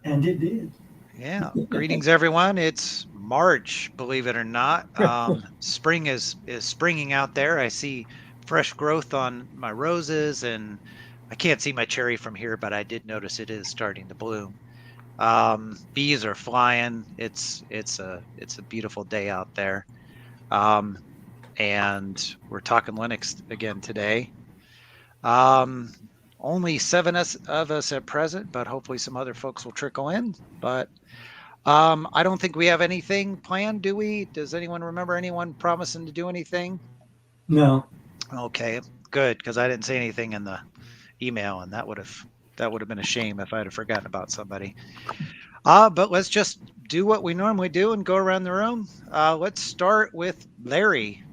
And it did. Yeah. Greetings, everyone. It's March, believe it or not. Spring is springing out there. I see fresh growth on my roses, and I can't see my cherry from here, but I did notice it is starting to bloom. Bees are flying. It's a beautiful day out there. Um, and we're talking Linux again today. Um, Only of us at present, but hopefully some other folks will trickle in. But I don't think we have anything planned, do we? Does anyone remember anyone promising to do anything? No. Okay, good, because I didn't say anything in the email, and that would have been a shame if I'd have forgotten about somebody. But let's just do what we normally do and go around the room. Let's start with Larry,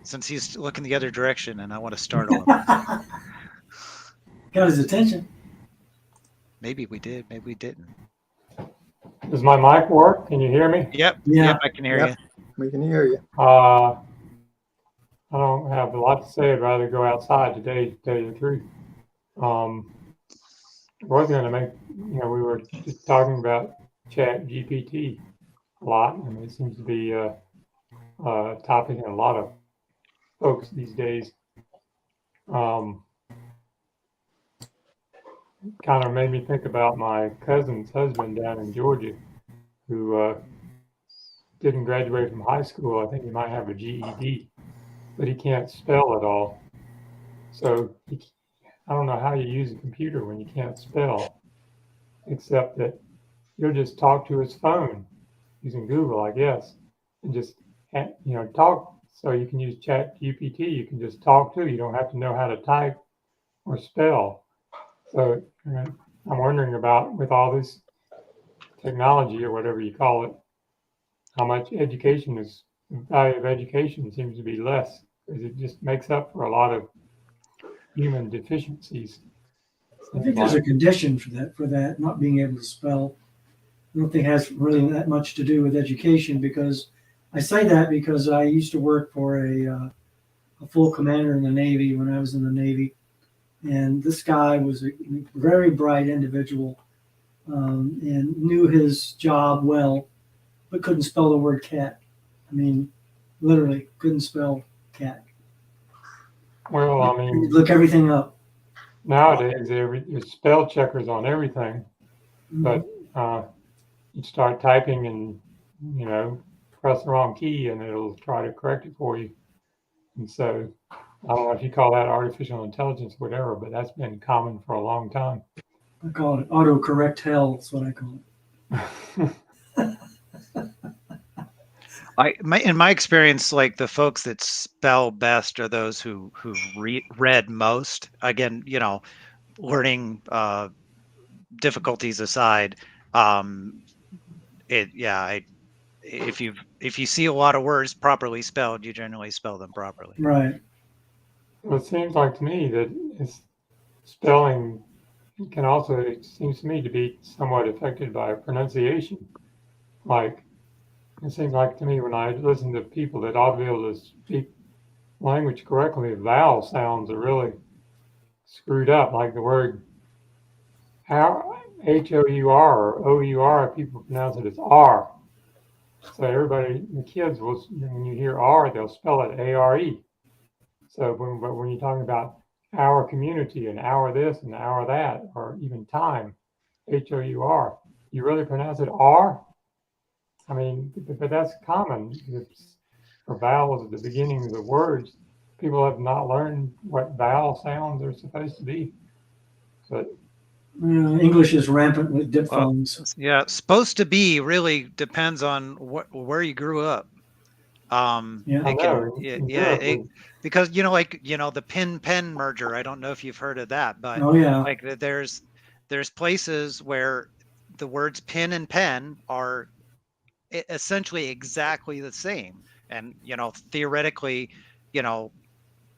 since he's looking the other direction, and I want to startle him. Got his attention. Maybe we did, maybe we didn't. Does my mic work? Can you hear me? Yep, Yeah. I can hear you. We can hear you. I don't have a lot to say. I'd rather go outside today, to tell you the truth. I was going to make, we were just talking about Chat GPT a lot, and it seems to be a topic in a lot of folks these days. Kind of made me think about my cousin's husband down in Georgia, who didn't graduate from high school. I think he might have a GED, but he can't spell at all. So I don't know how you use a computer when you can't spell, except that you'll just talk to his phone using Google, I guess, and just talk. So you can use Chat GPT. You can just talk to. You don't have to know how to type or spell. So I'm wondering about, with all this technology or whatever you call it, how much the value of education seems to be less, because it just makes up for a lot of human deficiencies. I think there's a condition for that not being able to spell. I don't think it has really that much to do with education, because I say that because I used to work for a full commander in the Navy when I was in the Navy. And this guy was a very bright individual, and knew his job well, but couldn't spell the word cat. I mean, literally couldn't spell cat. Well, I mean, He'd look everything up. Nowadays there's spell checkers on everything, but you start typing and press the wrong key and it'll try to correct it for you. And so I don't know if you call that artificial intelligence or whatever, but that's been common for a long time. I call it autocorrect hell. That's what I call it. In my experience, like the folks that spell best are those who read most. Again, learning difficulties aside, if you see a lot of words properly spelled, you generally spell them properly. Right. Well, it seems like to me that spelling can also, it seems to me, to be somewhat affected by pronunciation. Like, it seems like to me when I listen to people that ought to be able to speak language correctly, vowel sounds are really screwed up. Like the word H-O-U-R or O-U-R, people pronounce it as R. So everybody, the kids will, when you hear R, they'll spell it A-R-E. So when you're talking about our community and our this and our that, or even time, H-O-U-R, you really pronounce it R? I mean, but that's common. For vowels at the beginning of the words, people have not learned what vowel sounds are supposed to be. But English is rampant with diphthongs. Yeah, supposed to be really depends on where you grew up. Because the pin-pen merger. I don't know if you've heard of that, but like there's places where the words pin and pen are essentially exactly the same, and theoretically,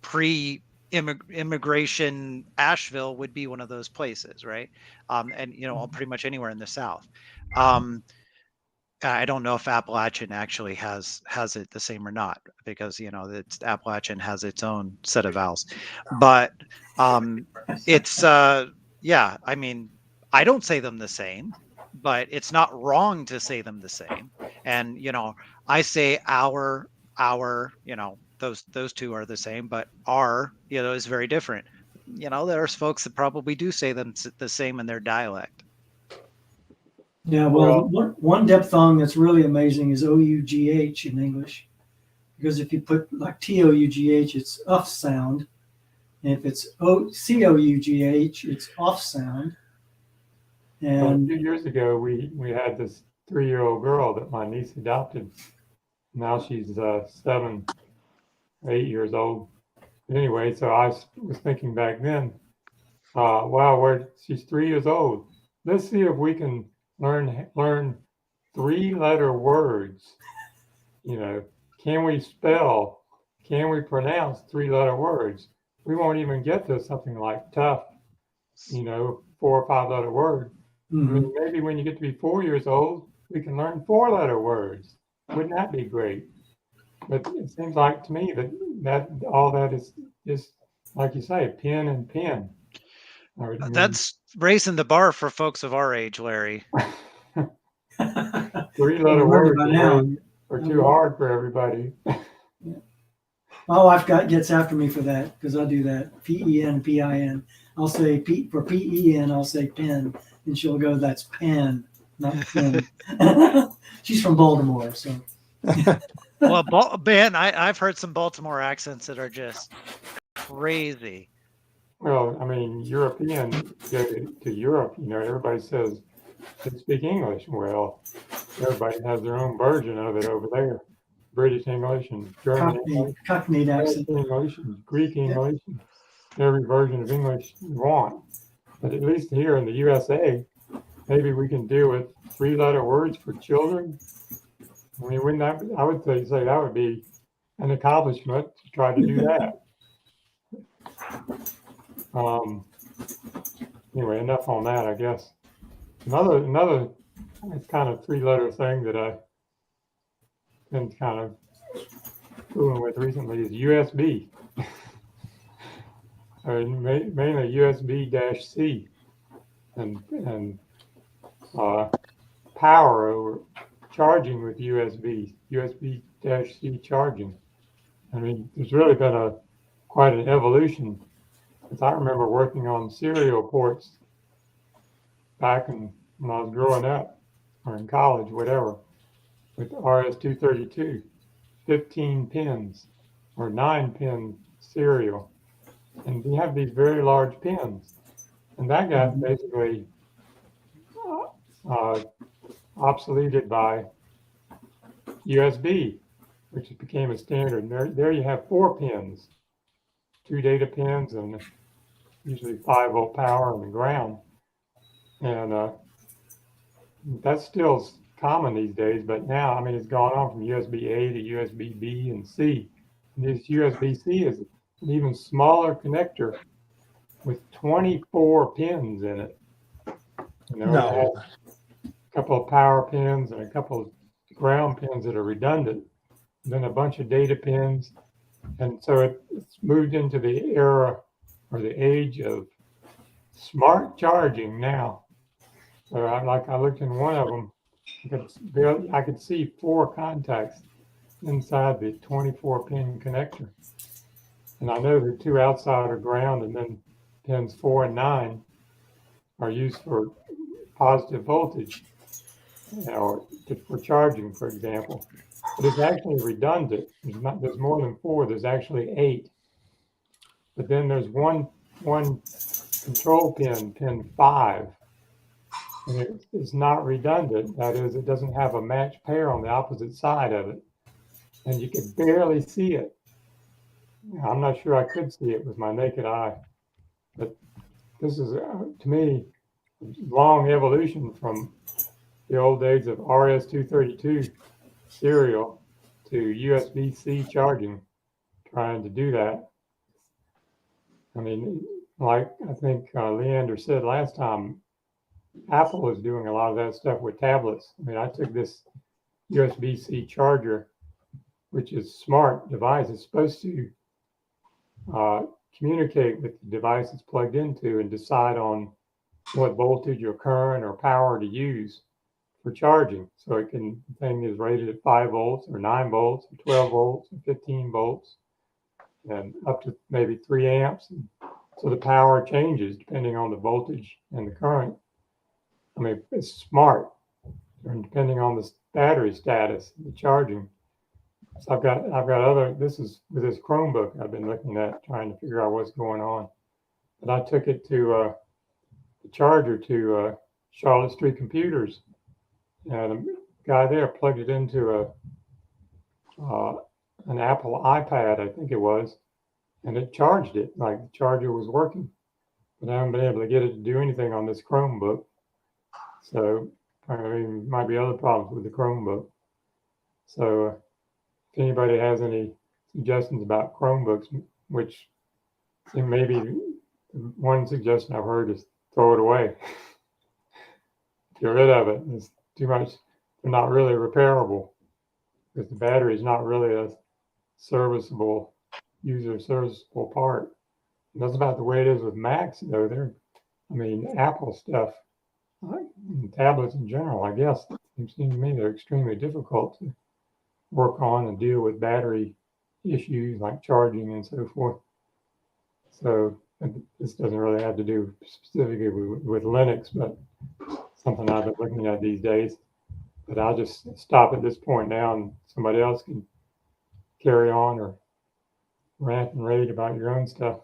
pre-immigration Asheville would be one of those places, right? And pretty much anywhere in the South. I don't know if Appalachian actually has it the same or not, because Appalachian has its own set of vowels, but it's I mean, I don't say them the same, but it's not wrong to say them the same. And, I say those two are the same, but our, is very different. There's folks that probably do say them the same in their dialect. Yeah, well, one diphthong that's really amazing is OUGH in English, because if you put like TOUGH, it's UF sound. And if it's COUGH, it's off sound. Well, a And few years ago, we had this 3-year-old girl that my niece adopted. Now she's 7, 8 years old. But anyway, so I was thinking back then, wow, she's 3 years old. Let's see if we can learn 3-letter words. Can we spell? Can we pronounce 3-letter words? We won't even get to something like tough, 4 or 5-letter word. I mean, maybe when you get to be 4 years old, we can learn 4-letter words. Wouldn't that be great? But it seems like to me that all that is just, like you say, pen and pen. That's raising the bar for folks of our age, Larry. 3-letter words are too hard for everybody. My wife gets after me for that, because I do that. PEN, PIN. I'll say for PEN, I'll say pen, and she'll go, "That's pen, not pen." She's from Baltimore, so. Well, Ben, I've heard some Baltimore accents that are just crazy. Well, I mean, European, go to Europe, everybody says they speak English. Well, everybody has their own version of it over there. British English and German English, Cockneyed accent. English and Greek English, and every version of English you want. But at least here in the USA, maybe we can deal with 3-letter words for children. I mean, I would say that would be an accomplishment to try to do that. Anyway, enough on that, I guess. Another kind of 3-letter thing that I've been kind of fooling with recently is USB. Mainly USB-C and power over charging with USB-C charging. I mean, there's really been quite an evolution. Because I remember working on serial ports back when I was growing up or in college, whatever, with RS-232, 15 pins or 9-pin serial. And we have these very large pins. And that got basically obsoleted by USB, which became a standard. And there you have 4 pins, 2 data pins, and usually 5-volt power on the ground. And that's still common these days, but now, I mean, it's gone on from USB-A to USB-B and C. And this USB-C is an even smaller connector with 24 pins in it. It has a couple of power pins and a couple of ground pins that are redundant, and then a bunch of data pins. And so it's moved into the era or the age of smart charging now. So I looked in one of them, I could see 4 contacts inside the 24-pin connector. And I know the 2 outside are ground, and then pins 4 and 9 are used for positive voltage, or for charging, for example. But it's actually redundant. There's more than 4. There's actually 8. But then there's one control pin, pin 5, and it's not redundant. That is, it doesn't have a matched pair on the opposite side of it, and you can barely see it. I'm not sure I could see it with my naked eye, but this is, to me, a long evolution from the old days of RS-232 serial to USB-C charging, trying to do that. I mean, like I think Leander said last time, Apple is doing a lot of that stuff with tablets. I mean, I took this USB-C charger, which is a smart device. It's supposed to communicate with the device it's plugged into and decide on what voltage or current or power to use for charging. So the thing is rated at 5 volts or 9 volts or 12 volts or 15 volts and up to maybe 3 amps. And so the power changes depending on the voltage and the current. I mean, it's smart, and depending on the battery status, the charging. So I've got other, this is with this Chromebook I've been looking at, trying to figure out what's going on. But I took it to the charger to Charlotte Street Computers, and the guy there plugged it into an Apple iPad, I think it was, and it charged it like the charger was working. But I haven't been able to get it to do anything on this Chromebook. So I mean, might be other problems with the Chromebook. So if anybody has any suggestions about Chromebooks, which maybe one suggestion I've heard is throw it away. Get rid of it. It's too much. They're not really repairable because the battery is not really a serviceable part. And that's about the way it is with Macs, though. Apple stuff, tablets in general, I guess, it seems to me they're extremely difficult to work on and deal with battery issues like charging and so forth. So this doesn't really have to do specifically with Linux, but something I've been looking at these days. But I'll just stop at this point now, and somebody else can carry on or rant and rave about your own stuff.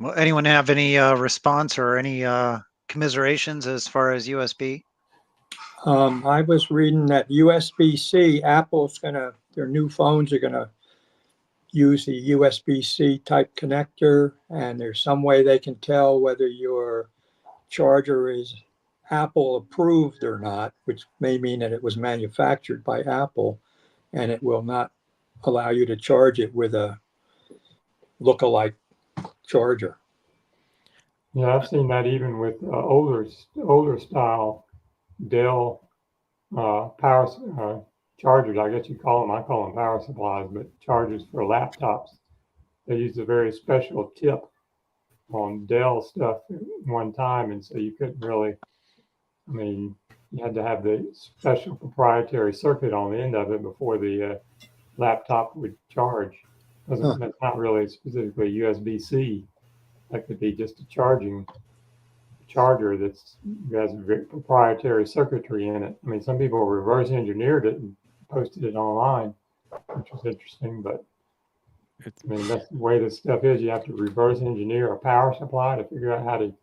Well, anyone have any response or any commiserations as far as USB? I was reading that USB-C, their new phones are gonna use the USB-C type connector, and there's some way they can tell whether your charger is Apple approved or not, which may mean that it was manufactured by Apple, and it will not allow you to charge it with a look-alike charger. Yeah, I've seen that even with older style Dell power chargers. I guess you call them. I call them power supplies, but chargers for laptops. They use a very special tip on Dell stuff at one time, and so you couldn't really. I mean, you had to have the special proprietary circuit on the end of it before the laptop would charge. That's not really specifically USB-C. That could be just a charger that has very proprietary circuitry in it. I mean, some people reverse engineered it and posted it online, which was interesting. But I mean, that's the way this stuff is. You have to reverse engineer a power supply to figure out how to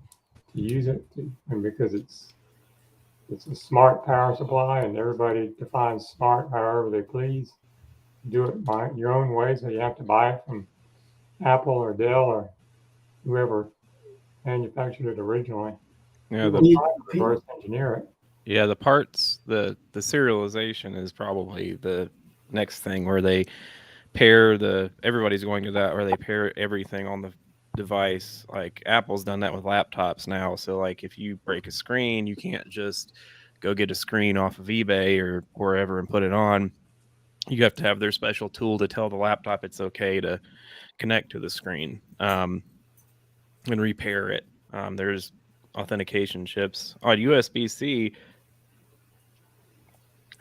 use it, and because it's a smart power supply, and everybody defines smart however they please. Do it by your own way, so you have to buy it from Apple or Dell or whoever manufactured it originally. Yeah, reverse engineer it. Yeah, the parts, the serialization is probably the next thing where they pair everybody's going to that, where they pair everything on the device. Like Apple's done that with laptops now. So like if you break a screen, you can't just go get a screen off of eBay or wherever and put it on. You have to have their special tool to tell the laptop it's okay to connect to the screen and repair it. There's authentication chips on USB-C.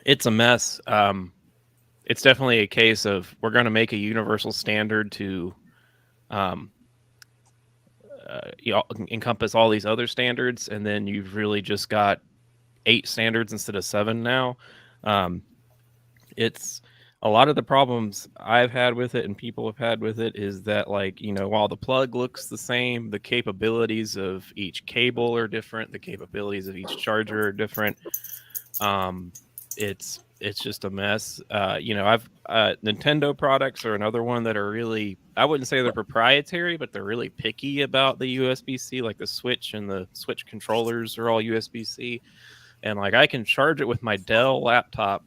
It's a mess. It's definitely a case of we're going to make a universal standard to encompass all these other standards, and then you've really just got 8 standards instead of 7 now. It's a lot of the problems I've had with it and people have had with it is that, like, while the plug looks the same, the capabilities of each cable are different. The capabilities of each charger are different. It's just a mess. I've Nintendo products are another one that are really, I wouldn't say they're proprietary, but they're really picky about the USB-C. Like the Switch and the Switch controllers are all USB-C, and like I can charge it with my Dell laptop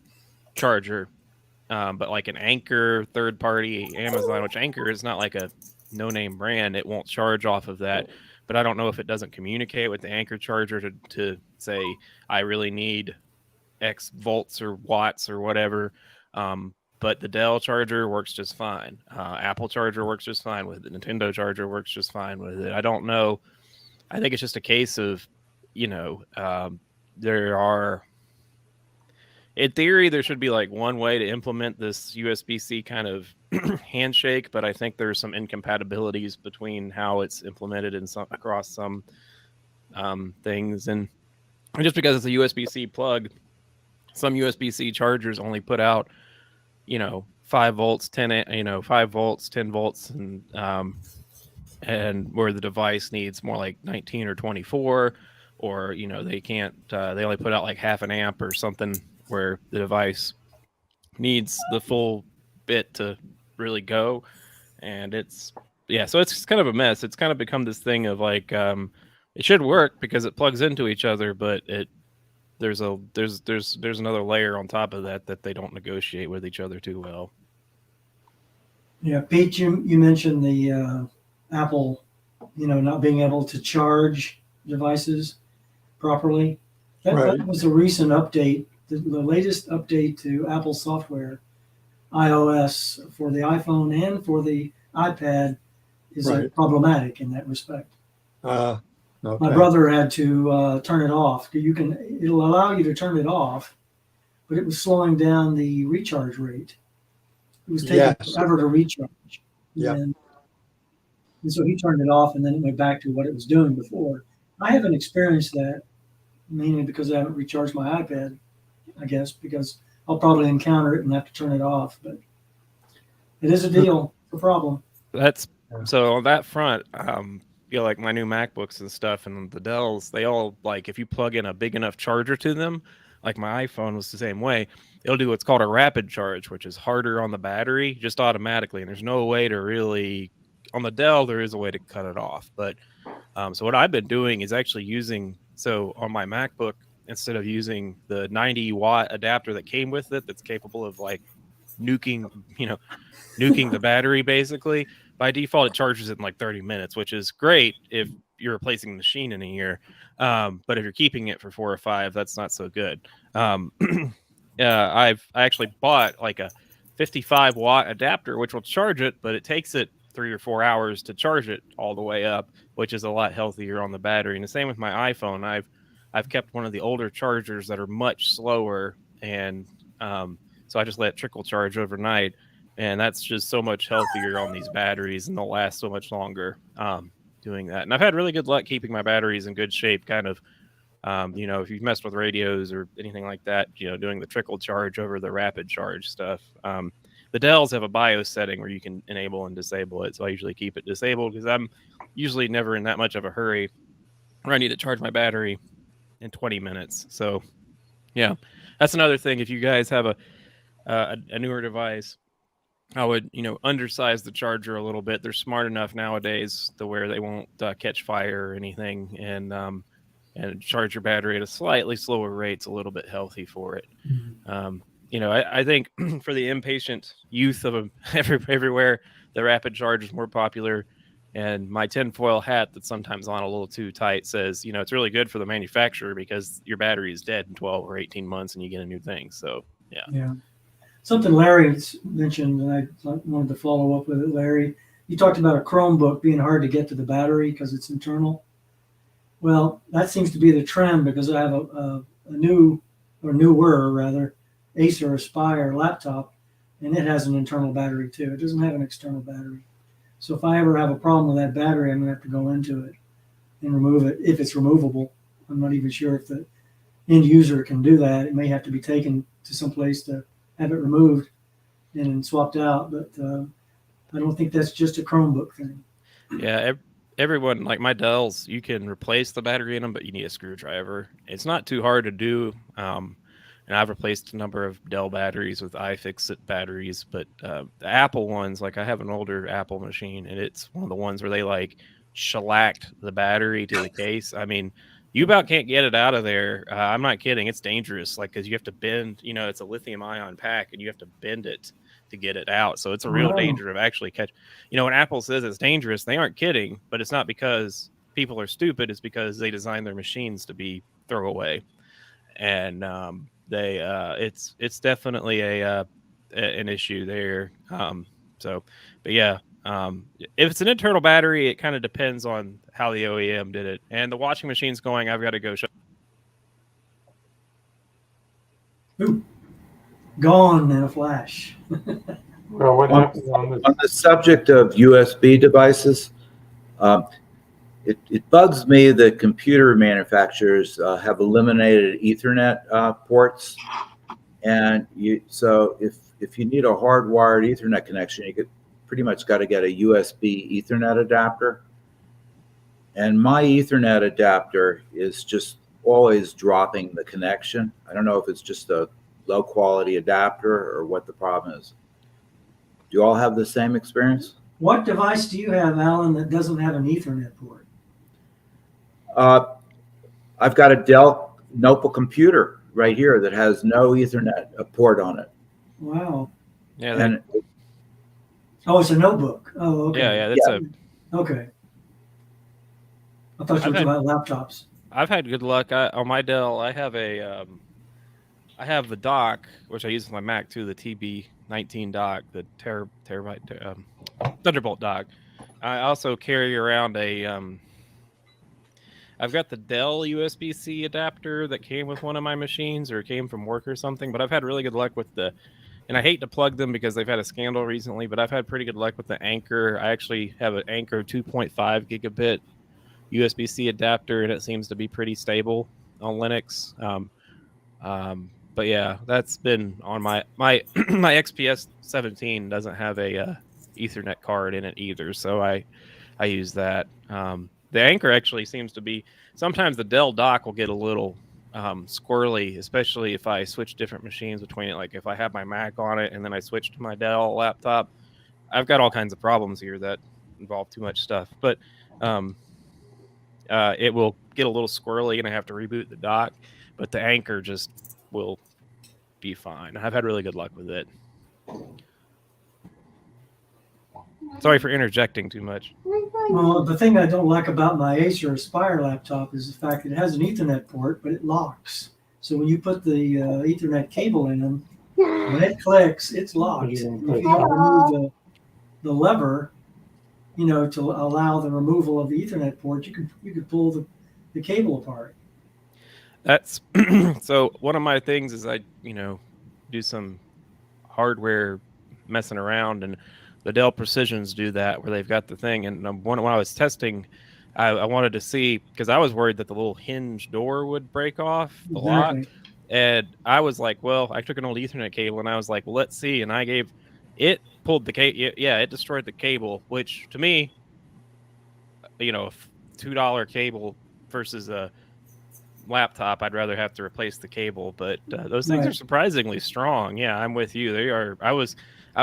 charger. But like an Anker third-party Amazon, which Anker is not like a no-name brand, it won't charge off of that. But I don't know if it doesn't communicate with the Anker charger to say I really need X volts or watts or whatever. but the Dell charger works just fine. Apple charger works just fine with it. Nintendo charger works just fine with it. I don't know. I think it's just a case of, there are, in theory, there should be like one way to implement this USB-C kind of handshake, but I think there's some incompatibilities between how it's implemented across some things. And just because it's a USB-C plug, some USB-C chargers only put out 5 volts, 10 5 volts, 10 volts, and where the device needs more like 19 or 24, or they can't they only put out like half an amp or something, where the device needs the full bit to really go. And so it's kind of a mess. It's kind of become this thing of like, it should work because it plugs into each other, but there's another layer on top of that they don't negotiate with each other too well. Yeah, Pete, you mentioned the Apple, not being able to charge devices properly. That was a recent update. The latest update to Apple software, iOS, for the iPhone and for the iPad is problematic in that respect. Okay. My brother had to turn it off. It'll allow you to turn it off, but it was slowing down the recharge rate. It was taking forever to recharge. Yeah. And so he turned it off, and then it went back to what it was doing before. I haven't experienced that, mainly because I haven't recharged my iPad, I guess, because I'll probably encounter it and have to turn it off. But it is a deal, a problem. So on that front, like my new MacBooks and stuff and the Dells, they all, like, if you plug in a big enough charger to them, like my iPhone was the same way, it'll do what's called a rapid charge, which is harder on the battery just automatically. And there's no way to really, on the Dell, there is a way to cut it off. But so what I've been doing is actually so on my MacBook, instead of using the 90-watt adapter that came with it, that's capable of like nuking the battery, basically, by default it charges it in like 30 minutes, which is great if you're replacing the machine in a year. But if you're keeping it for 4 or 5, that's not so good. I actually bought like a 55-watt adapter, which will charge it, but it takes it 3 or 4 hours to charge it all the way up, which is a lot healthier on the battery. And the same with my iPhone. I've kept one of the older chargers that are much slower, and so I just let it trickle charge overnight, and that's just so much healthier on these batteries, and they'll last so much longer doing that. And I've had really good luck keeping my batteries in good shape, kind of. If you've messed with radios or anything like that, doing the trickle charge over the rapid charge stuff. The Dells have a BIOS setting where you can enable and disable it, so I usually keep it disabled because I'm usually never in that much of a hurry where I need to charge my battery in 20 minutes. So yeah, that's another thing. If you guys have a newer device, I would undersize the charger a little bit. They're smart enough nowadays to where they won't catch fire or anything, and charge your battery at a slightly slower rate. It's a little bit healthy for it. I think for the impatient youth of everywhere, the rapid charge is more popular. And my tinfoil hat that's sometimes on a little too tight says, it's really good for the manufacturer because your battery is dead in 12 or 18 months and you get a new thing. So, yeah. Yeah. Something Larry mentioned, and I wanted to follow up with it, Larry. You talked about a Chromebook being hard to get to the battery because it's internal. Well, that seems to be the trend because I have a newer rather, Acer Aspire laptop, and it has an internal battery too. It doesn't have an external battery. So if I ever have a problem with that battery, I'm going to have to go into it and remove it if it's removable. I'm not even sure if the end user can do that. It may have to be taken to some place to have it removed and swapped out. But I don't think that's just a Chromebook thing. Yeah, everyone, like my Dells, you can replace the battery in them, but you need a screwdriver. It's not too hard to do. And I've replaced a number of Dell batteries with iFixit batteries, but the Apple ones, like I have an older Apple machine, and it's one of the ones where they like shellacked the battery to the case. I mean, you about can't get it out of there. I'm not kidding. It's dangerous, like, because you have to bend, it's a lithium ion pack, and you have to bend it to get it out. So it's a real danger of actually when Apple says it's dangerous, they aren't kidding, but it's not because people are stupid. It's because they designed their machines to be throwaway. And it's definitely an issue there. So, but yeah, if it's an internal battery, it kind of depends on how the OEM did it. And the washing machine's going. I've got to go. Ooh, gone in a flash. Well, what happens on On the subject of USB devices, it bugs me that computer manufacturers have eliminated Ethernet ports, and so if you need a hardwired Ethernet connection, you could pretty much got to get a USB Ethernet adapter. And my Ethernet adapter is just always dropping the connection. I don't know if it's just a low quality adapter or what the problem is. Do you all have the same experience? What device do you have, Alan, that doesn't have an Ethernet port? I've got a Dell notebook computer right here that has no Ethernet port on it. Wow. Yeah. And Oh, it's a notebook. Oh, okay. Yeah. That's Okay. I thought you were talking about laptops. I've had good luck. On my Dell, I have I have the dock, which I use with my Mac too, the TB19 dock, the terabyte Thunderbolt dock. I also carry around I've got the Dell USB-C adapter that came with one of my machines or came from work or something, but I've had really good luck with and I hate to plug them because they've had a scandal recently, but I've had pretty good luck with the Anchor. I actually have an Anchor 2.5 gigabit USB-C adapter, and it seems to be pretty stable on Linux. But yeah, that's been on my my XPS 17 doesn't have a Ethernet card in it either, so I use that. The Anchor actually seems to be, sometimes the Dell dock will get a little squirrely, especially if I switch different machines between it. Like if I have my Mac on it and then I switch to my Dell laptop, I've got all kinds of problems here that involve too much stuff. But it will get a little squirrely and I have to reboot the dock. But the Anchor just will be fine. I've had really good luck with it. Sorry for interjecting too much. Well, the thing I don't like about my Acer Aspire laptop is the fact that it has an Ethernet port, but it locks. So when you put the Ethernet cable in, when it clicks, it's locked. If you don't remove the lever, to allow the removal of the Ethernet port, you could pull the cable apart. That's so one of my things is I do some hardware messing around, and the Dell Precisions do that where they've got the thing. And when I was testing, I wanted to see, because I was worried that the little hinge door would break off the lock. And I was like, well, I took an old Ethernet cable and I was like, well, let's see. And it pulled the cable. Yeah, it destroyed the cable, which to me, a $2 cable versus a laptop, I'd rather have to replace the cable. But those things are surprisingly strong. Yeah, I'm with you. They are. I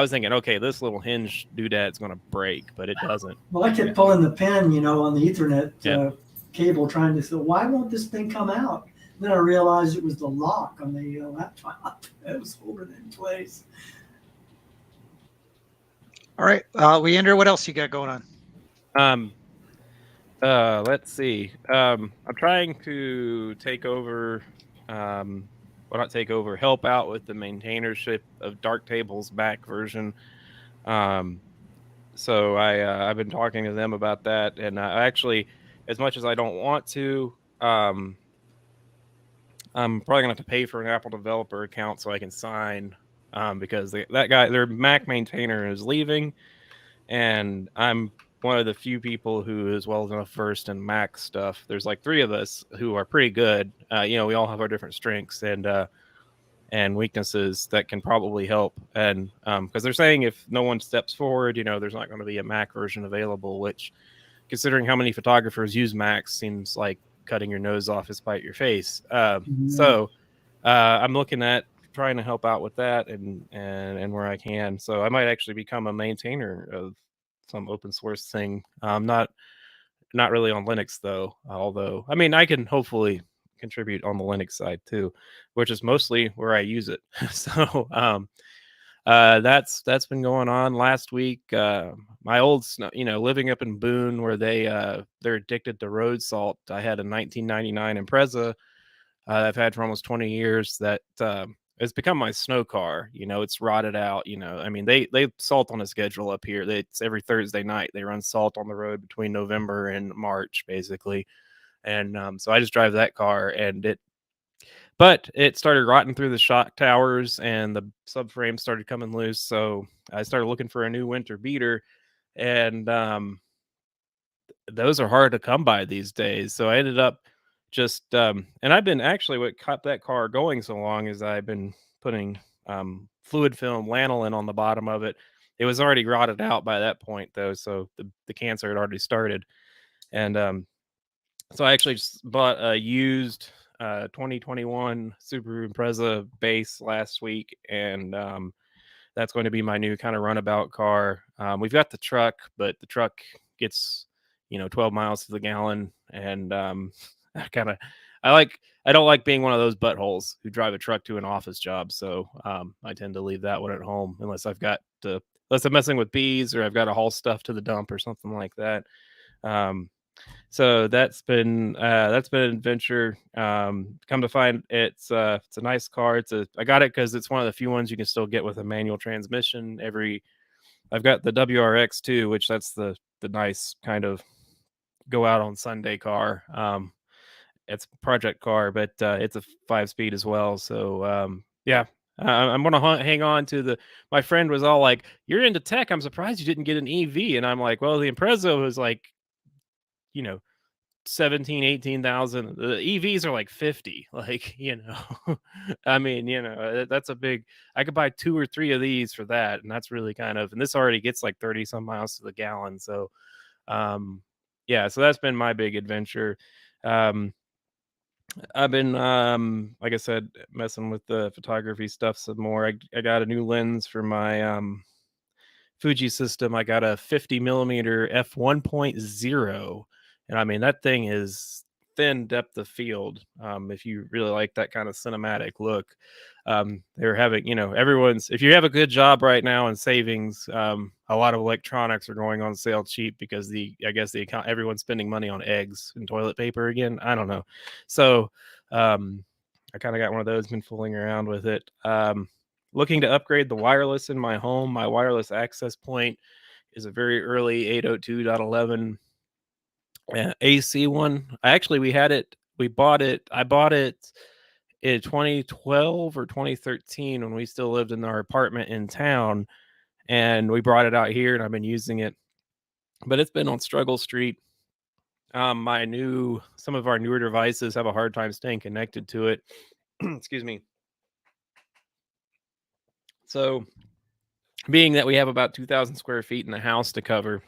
was thinking, okay, this little hinge doodade's going to break, but it doesn't. Well, I kept pulling the pin, on the Ethernet cable, trying to say, why won't this thing come out? And then I realized it was the lock on the laptop that was holding it in place. All right, Leander, what else you got going on? Let's see. I'm trying to take over, not take over, help out with the maintainership of Darktable's Mac version. So I've been talking to them about that, and I actually, as much as I don't want to, I'm probably gonna have to pay for an Apple developer account so I can sign, because that guy, their Mac maintainer, is leaving, and I'm one of the few people who is well enough versed in Mac stuff. There's like 3 of us who are pretty good. We all have our different strengths and weaknesses that can probably help. And because they're saying if no one steps forward, there's not going to be a Mac version available, which, considering how many photographers use Macs, seems like cutting your nose off is spite your face. So I'm looking at trying to help out with that and where I can. So I might actually become a maintainer of some open source thing. Not really on Linux though, although I can hopefully contribute on the Linux side too, which is mostly where I use it. So that's been going on. Last week, my old living up in Boone, where they're addicted to road salt. I had a 1999 Impreza I've had for almost 20 years that it's become my snow car. You know, it's rotted out. You know, I mean, they salt on a schedule up here. It's every Thursday night they run salt on the road between November and March, basically. And so I just drive that car, but it started rotting through the shock towers, and the subframe started coming loose. So I started looking for a new winter beater, and those are hard to come by these days. So I ended up just and I've been actually, what kept that car going so long is I've been putting fluid film lanolin on the bottom of it. It was already rotted out by that point though, so the cancer had already started. And so I actually just bought a used 2021 Subaru Impreza base last week, and that's going to be my new kind of runabout car. We've got the truck, but the truck gets 12 miles to the gallon, and I don't like being one of those buttholes who drive a truck to an office job. So I tend to leave that one at home unless I'm messing with bees or I've got to haul stuff to the dump or something like that. So that's been an adventure. Come to find it's a nice car. I got it because it's one of the few ones you can still get with a manual transmission. I've got the WRX too, which that's the nice kind of go out on Sunday car. It's a project car, but it's a 5-speed as well. So yeah, I'm gonna hang on to my friend was all like, "You're into tech. I'm surprised you didn't get an EV." And I'm like, "Well, the Impreza was like, 17, 18,000. The EVs are like 50. Like, I mean, that's a big. I could buy 2 or 3 of these for that, and that's really and this already gets like 30 some miles to the gallon. So, yeah, so that's been my big adventure. I've been, like I said, messing with the photography stuff some more. I got a new lens for my Fuji system. I got a 50 millimeter f1.0, and I mean that thing is thin depth of field. If you really like that kind of cinematic look, they're having, if you have a good job right now in savings, a lot of electronics are going on sale cheap because everyone's spending money on eggs and toilet paper again. I don't know, so I kind of got one of those, been fooling around with it. Looking to upgrade the wireless in my home. My wireless access point is a very early 802.11 AC one. I bought it in 2012 or 2013 when we still lived in our apartment in town, and we brought it out here, and I've been using it, but it's been on Struggle Street. Some of our newer devices have a hard time staying connected to it. Excuse me. So, being that we have about 2,000 square feet in the house to cover,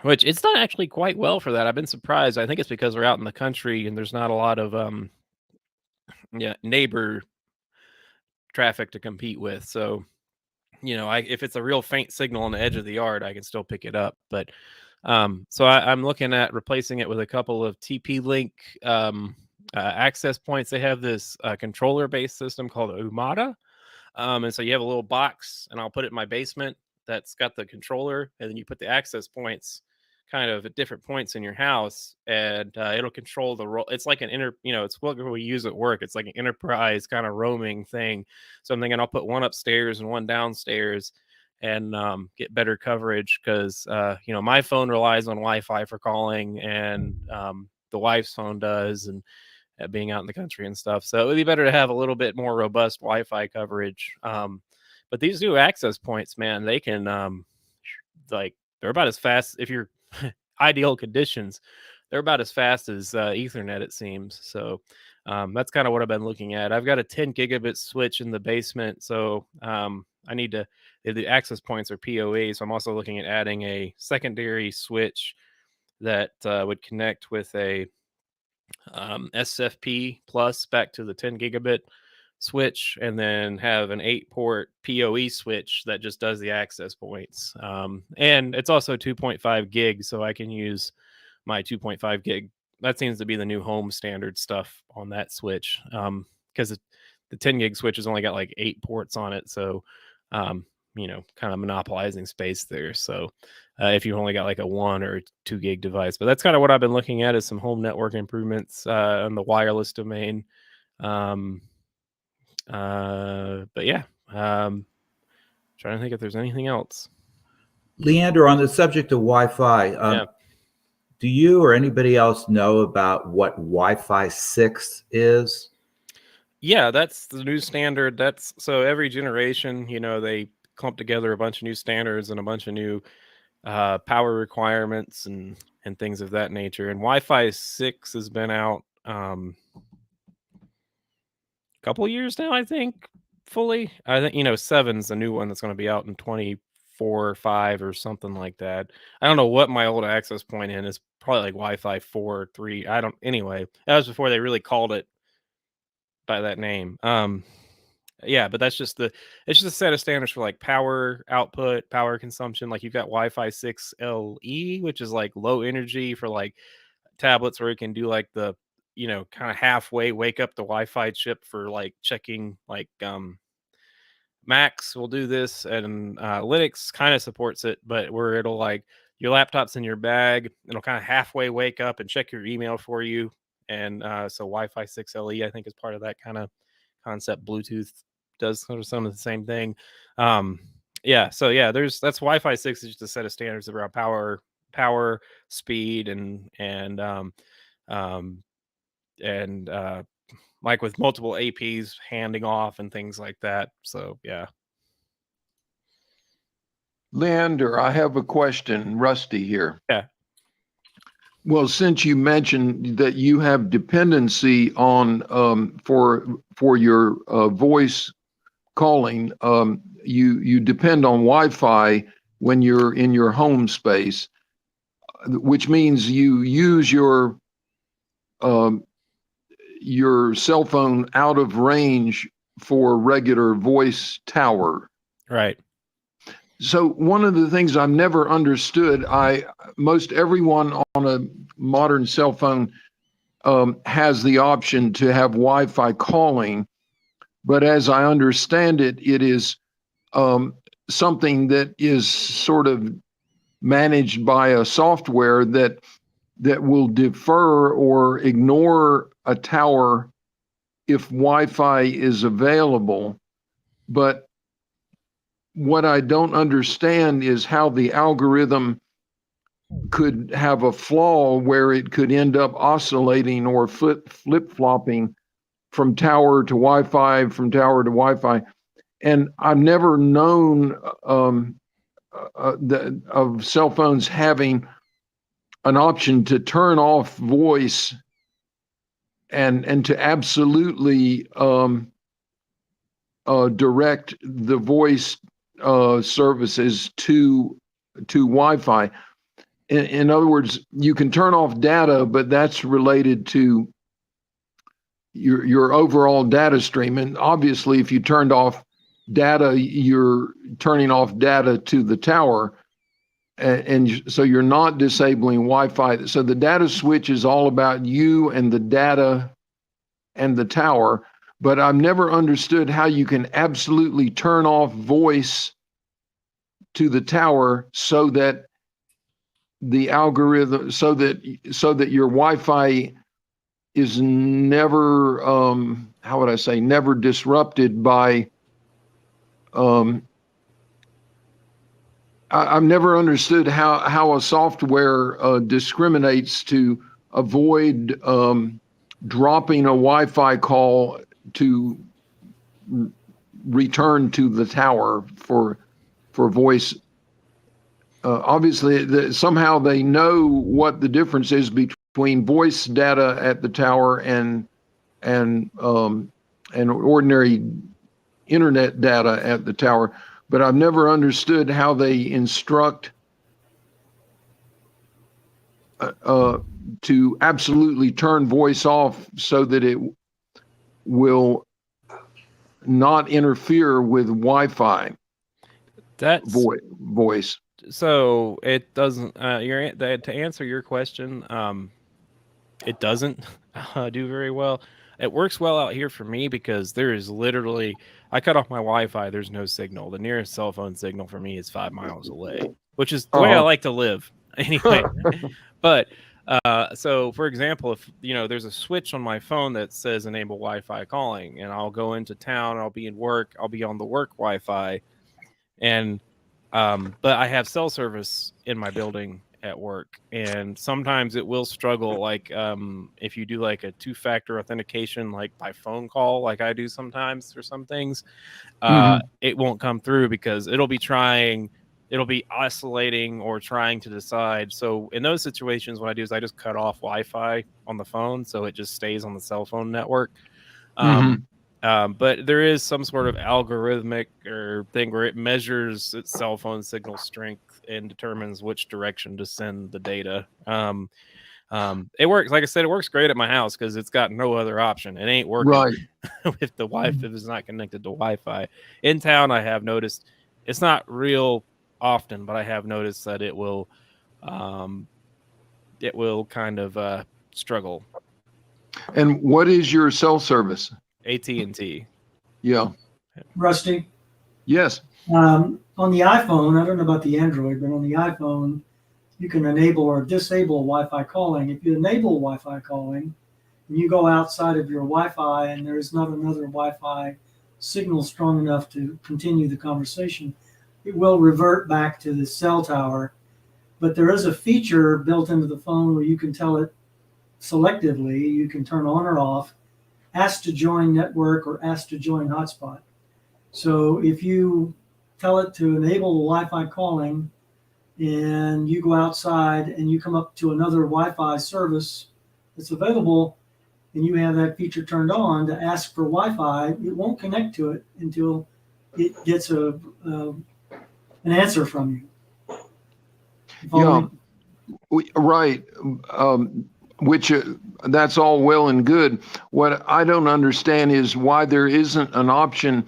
which it's done actually quite well for that. I've been surprised. I think it's because we're out in the country and there's not a lot of neighbor traffic to compete with. So, if it's a real faint signal on the edge of the yard, I can still pick it up. But so I'm looking at replacing it with a couple of TP-Link access points. They have this controller-based system called Umada. And so you have a little box, and I'll put it in my basement that's got the controller, and then you put the access points kind of at different points in your house, and it'll control it's like it's what we use at work. It's like an enterprise kind of roaming thing. So I'm thinking I'll put one upstairs and one downstairs and get better coverage because, my phone relies on Wi-Fi for calling, and the wife's phone does, and being out in the country and stuff. So it would be better to have a little bit more robust Wi-Fi coverage. But these new access points, man, they can they're about as fast if you're ideal conditions. They're about as fast as Ethernet, it seems. So that's kind of what I've been looking at. I've got a 10 gigabit switch in the basement. So the access points are PoE. So I'm also looking at adding a secondary switch that would connect with a SFP plus back to the 10 gigabit switch, and then have an 8-port PoE switch that just does the access points. And it's also 2.5 gig, so I can use my 2.5 gig. That seems to be the new home standard stuff on that switch, because the 10 gig switch has only got like 8 ports on it, so kind of monopolizing space there. So if you only got like a 1 or 2 gig device, but that's kind of what I've been looking at, is some home network improvements on the wireless domain. But yeah, trying to think if there's anything else. Leander, on the subject of Wi-Fi, Yeah. do you or anybody else know about what Wi-Fi 6 is? Yeah, that's the new standard. That's so every generation, they clump together a bunch of new standards and a bunch of new power requirements and things of that nature. And Wi-Fi 6 has been out a couple of years now, I think, fully. I think 7's the new one that's going to be out in 24 or 5 or something like that. I don't know what my old access point in is. Probably like Wi-Fi 4 or 3. Anyway, that was before they really called it by that name. Yeah, but it's just a set of standards for like power output, power consumption. Like you've got Wi-Fi 6 LE, which is like low energy for like tablets where it can do like the kind of halfway wake up the Wi-Fi chip for like checking like Macs will do this, and Linux kind of supports it, but where it'll like your laptop's in your bag, it'll kind of halfway wake up and check your email for you. And so Wi-Fi 6 LE, I think, is part of that kind of concept. Bluetooth does sort of some of the same thing. Yeah, so yeah, that's Wi-Fi 6 is just a set of standards around power, speed, and like with multiple APs handing off and things like that. So yeah. Leander, I have a question. Rusty here. Yeah. Well, since you mentioned that you have dependency on for your voice calling, you depend on Wi-Fi when you're in your home space, which means you use your cell phone out of range for regular voice tower. Right. So one of the things I've never understood, most everyone on a modern cell phone has the option to have Wi-Fi calling, but as I understand it, it is something that is sort of managed by a software that will defer or ignore a tower if Wi-Fi is available. But what I don't understand is how the algorithm could have a flaw where it could end up oscillating or flip-flopping from tower to Wi-Fi, from tower to Wi-Fi. And I've never known of cell phones having an option to turn off voice and to absolutely direct the voice services to Wi-Fi. In other words, you can turn off data, but that's related to your overall data stream. And obviously, if you turned off data, you're turning off data to the tower. And so you're not disabling Wi-Fi. So the data switch is all about you and the data and the tower. But I've never understood how you can absolutely turn off voice to the tower so that the algorithm, so that your Wi-Fi is never, how would I say, never disrupted by. I've never understood how a software discriminates to avoid dropping a Wi-Fi call to return to the tower for voice. Obviously, somehow they know what the difference is between voice data at the tower and ordinary internet data at the tower. But I've never understood how they instruct to absolutely turn voice off so that it will not interfere with Wi-Fi. That's voice. So it doesn't. To answer your question, it doesn't do very well. It works well out here for me because there is literally, I cut off my Wi-Fi. There's no signal. The nearest cell phone signal for me is 5 miles away, which is the way I like to live anyway. But So for example, if there's a switch on my phone that says enable Wi-Fi calling, and I'll go into town, I'll be in work, I'll be on the work Wi-Fi, and but I have cell service in my building at work, and sometimes it will struggle. Like if you do like a 2-factor authentication, like by phone call, like I do sometimes for some things, it won't come through because it'll be oscillating or trying to decide. So in those situations, what I do is I just cut off Wi-Fi on the phone, so it just stays on the cell phone network. But there is some sort of algorithmic or thing where it measures its cell phone signal strength and determines which direction to send the data. It works, like I said, it works great at my house because it's got no other option. It ain't working Right. if the Wi-Fi is not connected to Wi-Fi. In town, I have noticed it's not real often, but I have noticed that it will kind of struggle. And what is your cell service? AT&T. Yeah. Rusty, Yes. on the iPhone, I don't know about the Android, but on the iPhone, you can enable or disable Wi-Fi calling. If you enable Wi-Fi calling, and you go outside of your Wi-Fi and there's not another Wi-Fi signal strong enough to continue the conversation, it will revert back to the cell tower. But there is a feature built into the phone where you can tell it selectively, you can turn on or off, ask to join network or ask to join hotspot. So if you tell it to enable the Wi-Fi calling and you go outside and you come up to another Wi-Fi service that's available and you have that feature turned on to ask for Wi-Fi, it won't connect to it until it gets an answer from you. Yeah. Right. Which that's all well and good. What I don't understand is why there isn't an option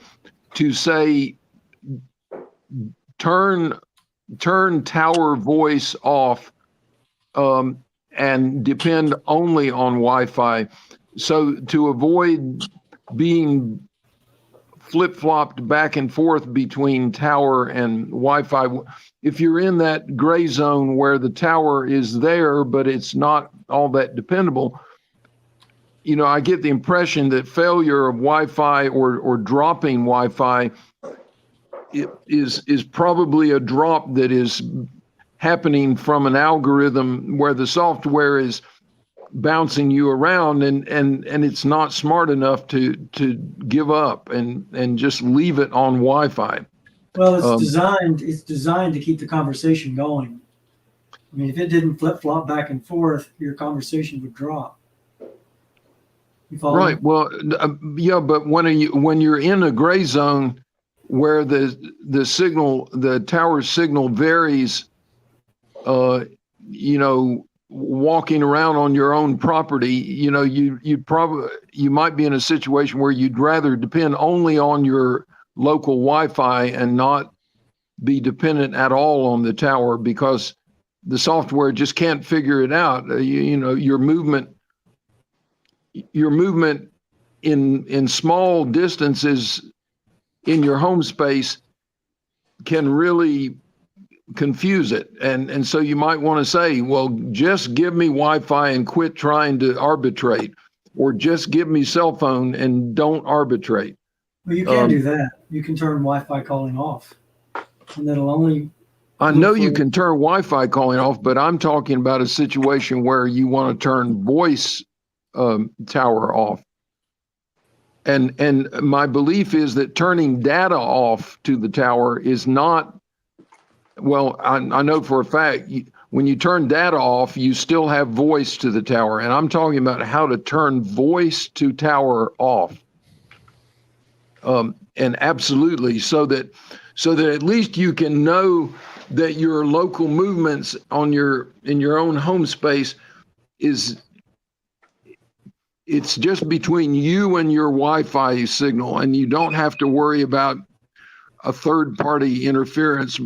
to say turn tower voice off and depend only on Wi-Fi. So to avoid being flip-flopped back and forth between tower and Wi-Fi, if you're in that gray zone where the tower is there, but it's not all that dependable, I get the impression that failure of Wi-Fi or dropping Wi-Fi is probably a drop that is happening from an algorithm where the software is bouncing you around and it's not smart enough to give up and just leave it on Wi-Fi. Well, it's designed to keep the conversation going. I mean, if it didn't flip-flop back and forth, your conversation would drop. You follow me? Right. Well, yeah, but when you're in a gray zone where the signal, the tower signal varies, walking around on your own property, you might be in a situation where you'd rather depend only on your local Wi-Fi and not be dependent at all on the tower because the software just can't figure it out. Your movement in small distances in your home space can really confuse it. And so you might want to say, well, just give me Wi-Fi and quit trying to arbitrate, or just give me cell phone and don't arbitrate. Well, you can do that. You can turn Wi-Fi calling off, and that'll only. I know you can turn Wi-Fi calling off, but I'm talking about a situation where you want to turn voice tower off. And my belief is that turning data off to the tower is not, well, I know for a fact, when you turn data off, you still have voice to the tower. And I'm talking about how to turn voice to tower off. And absolutely, so that at least you can know that your local movements in your own home space it's just between you and your Wi-Fi signal, and you don't have to worry about a third party interference,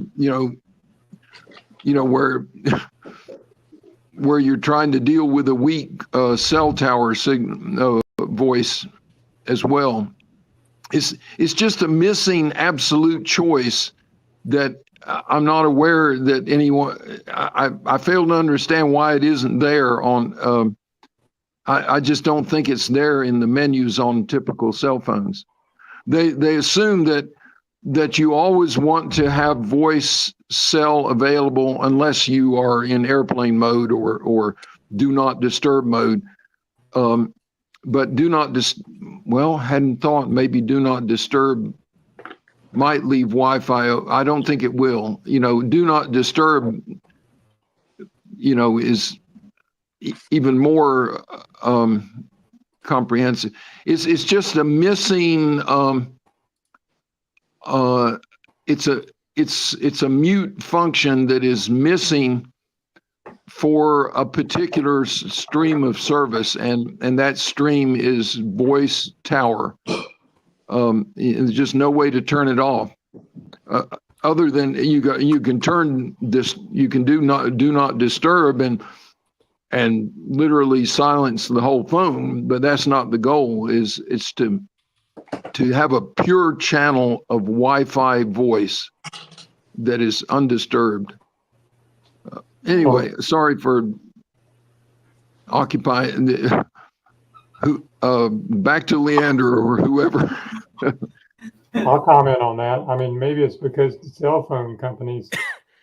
where you're trying to deal with a weak cell tower signal voice as well. It's just a missing absolute choice that I'm not aware that anyone, I fail to understand why it isn't there on, I just don't think it's there in the menus on typical cell phones. They assume that you always want to have voice cell available unless you are in airplane mode or do not disturb mode. But do not hadn't thought maybe do not disturb might leave Wi-Fi. I don't think it will. Do not disturb, is even more comprehensive. It's just a missing. It's a mute function that is missing for a particular stream of service, and that stream is voice tower. There's just no way to turn it off, other than you can turn this. You can do not disturb and literally silence the whole phone, but that's not the goal. It's to have a pure channel of Wi-Fi voice that is undisturbed. Anyway, sorry for occupying. Back to Leander or whoever. I'll comment on that. I mean, maybe it's because the cell phone companies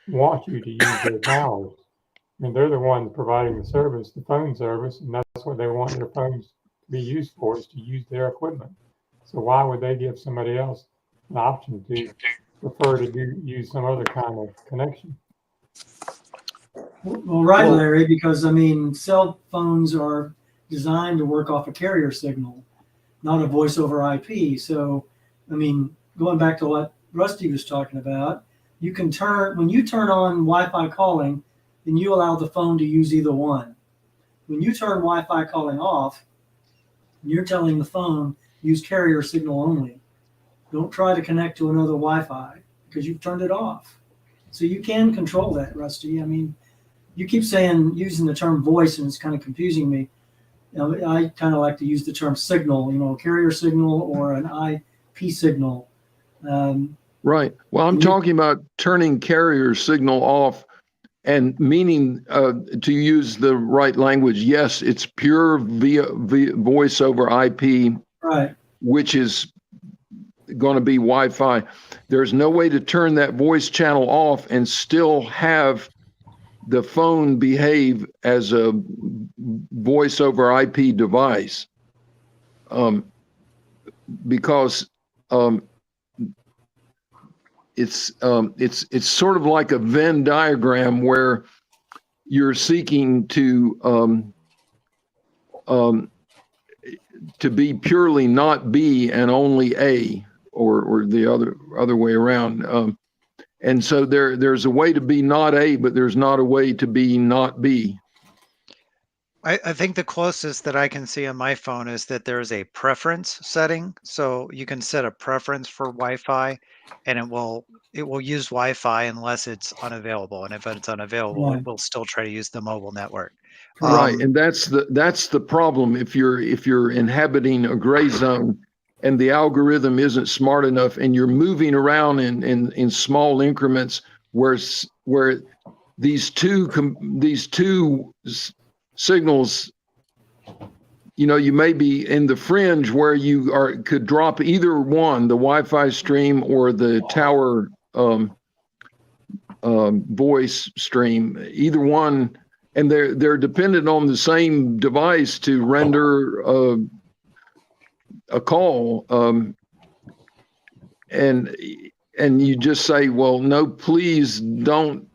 want you to use their towers. I mean, they're the ones providing the service, the phone service, and that's what they want their phones to be used for, is to use their equipment. So why would they give somebody else an option to prefer to use some other kind of connection? Well, right, Larry, because cell phones are designed to work off a carrier signal, not a voice over IP. So, going back to what Rusty was talking about, when you turn on Wi-Fi calling, then you allow the phone to use either one. When you turn Wi-Fi calling off, you're telling the phone use carrier signal only. Don't try to connect to another Wi-Fi because you've turned it off. So you can control that, Rusty. You keep saying using the term voice, and it's kind of confusing me. I kind of like to use the term signal, carrier signal or an IP signal. Right. Well, I'm talking about turning carrier signal off and meaning to use the right language. Yes, it's pure via voice over IP, right, which is going to be Wi-Fi. There's no way to turn that voice channel off and still have the phone behave as a voice over IP device, because it's sort of like a Venn diagram where you're seeking to be purely not B and only A, or the other way around. And so there's a way to be not A, but there's not a way to be not B. I think the closest that I can see on my phone is that there is a preference setting. So you can set a preference for Wi-Fi, and it will use Wi-Fi unless it's unavailable. And if it's unavailable, Right. it will still try to use the mobile network. Right, and that's the problem. If you're inhabiting a gray zone and the algorithm isn't smart enough, and you're moving around in small increments where these two signals, you may be in the fringe where you could drop either one, the Wi-Fi stream or the tower voice stream, either one, and they're dependent on the same device to render a call, and you just say, well, no, please don't.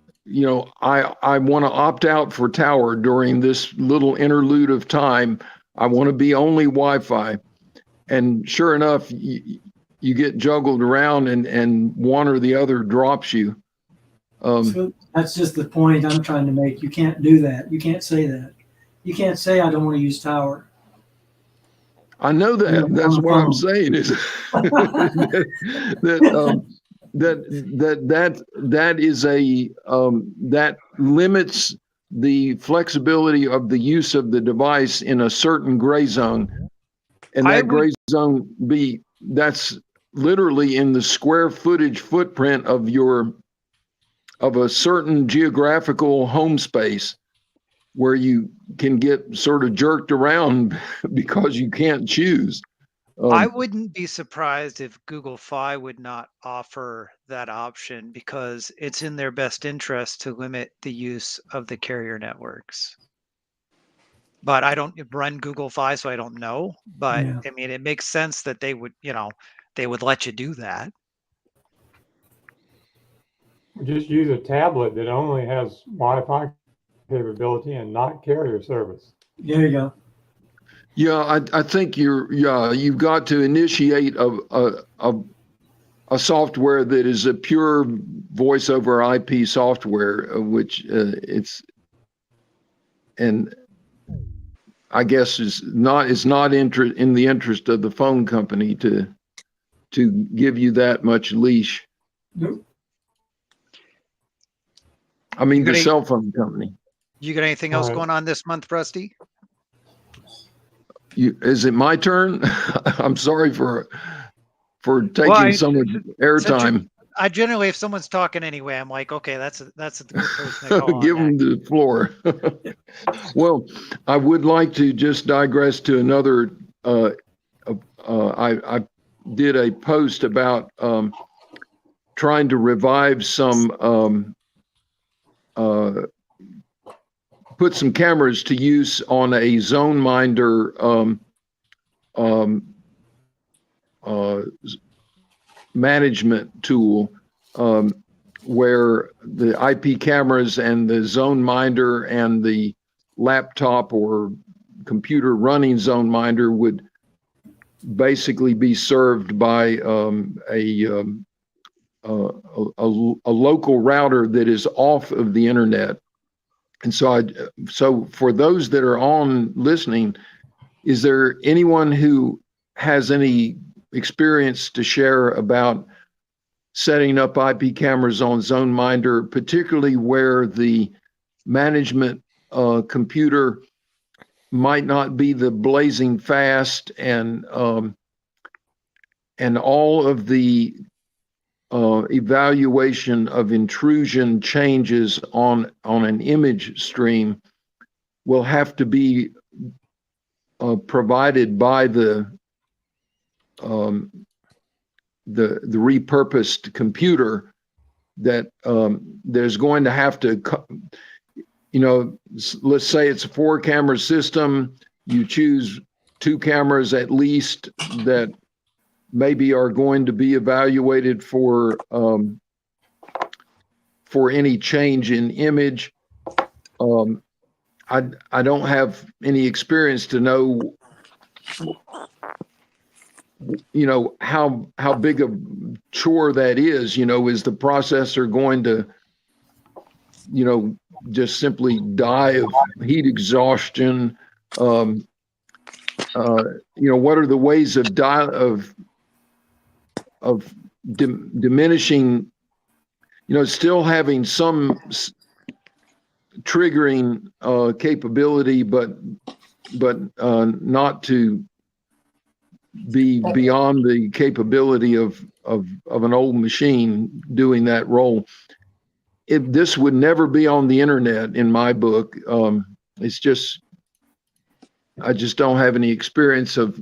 I want to opt out for tower during this little interlude of time. I want to be only Wi-Fi. And sure enough, you get juggled around and one or the other drops you. So that's just the point I'm trying to make. You can't do that. You can't say that. You can't say, I don't want to use tower. I know that. That's what I'm saying is that is that limits the flexibility of the use of the device in a certain gray zone, and that gray zone that's literally in the square footage footprint of your of a certain geographical home space where you can get sort of jerked around because you can't choose. I wouldn't be surprised if Google Fi would not offer that option because it's in their best interest to limit the use of the carrier networks. But I don't run Google Fi, so I don't know. But Yeah. I mean, it makes sense that they would, they would let you do that. Just use a tablet that only has Wi-Fi capability and not carrier service. There you go. Yeah, I think you've got to initiate a software that is a pure voice over IP software, which and I guess is not in the interest of the phone company to give you that much leash. Nope. I mean, the Great. cell phone company. You got anything else All right. going on this month, Rusty? Is it my turn? I'm sorry for taking Well, so much airtime. I generally, if someone's talking anyway, I'm like, okay, that's a good person to go on Give next. them the floor. Well, I would like to just digress to another. I did a post about trying to revive some, put some cameras to use on a zone minder management tool, where the IP cameras and the zone minder and the laptop or computer running zone minder would basically be served by a local router that is off of the internet. And so for those that are on listening, is there anyone who has any experience to share about setting up IP cameras on zone minder, particularly where the management computer might not be the blazing fast and all of the evaluation of intrusion changes on an image stream will have to be provided by the repurposed computer, that there's going to have to, let's say it's a 4-camera system, you choose 2 cameras at least that maybe are going to be evaluated for any change in image. I don't have any experience to know, how big a chore that is. Is the processor going to, just simply die of heat exhaustion? What are the ways of diminishing, still having some triggering capability, but not to be beyond the capability of an old machine doing that role. This would never be on the internet in my book. It's just, I just don't have any experience of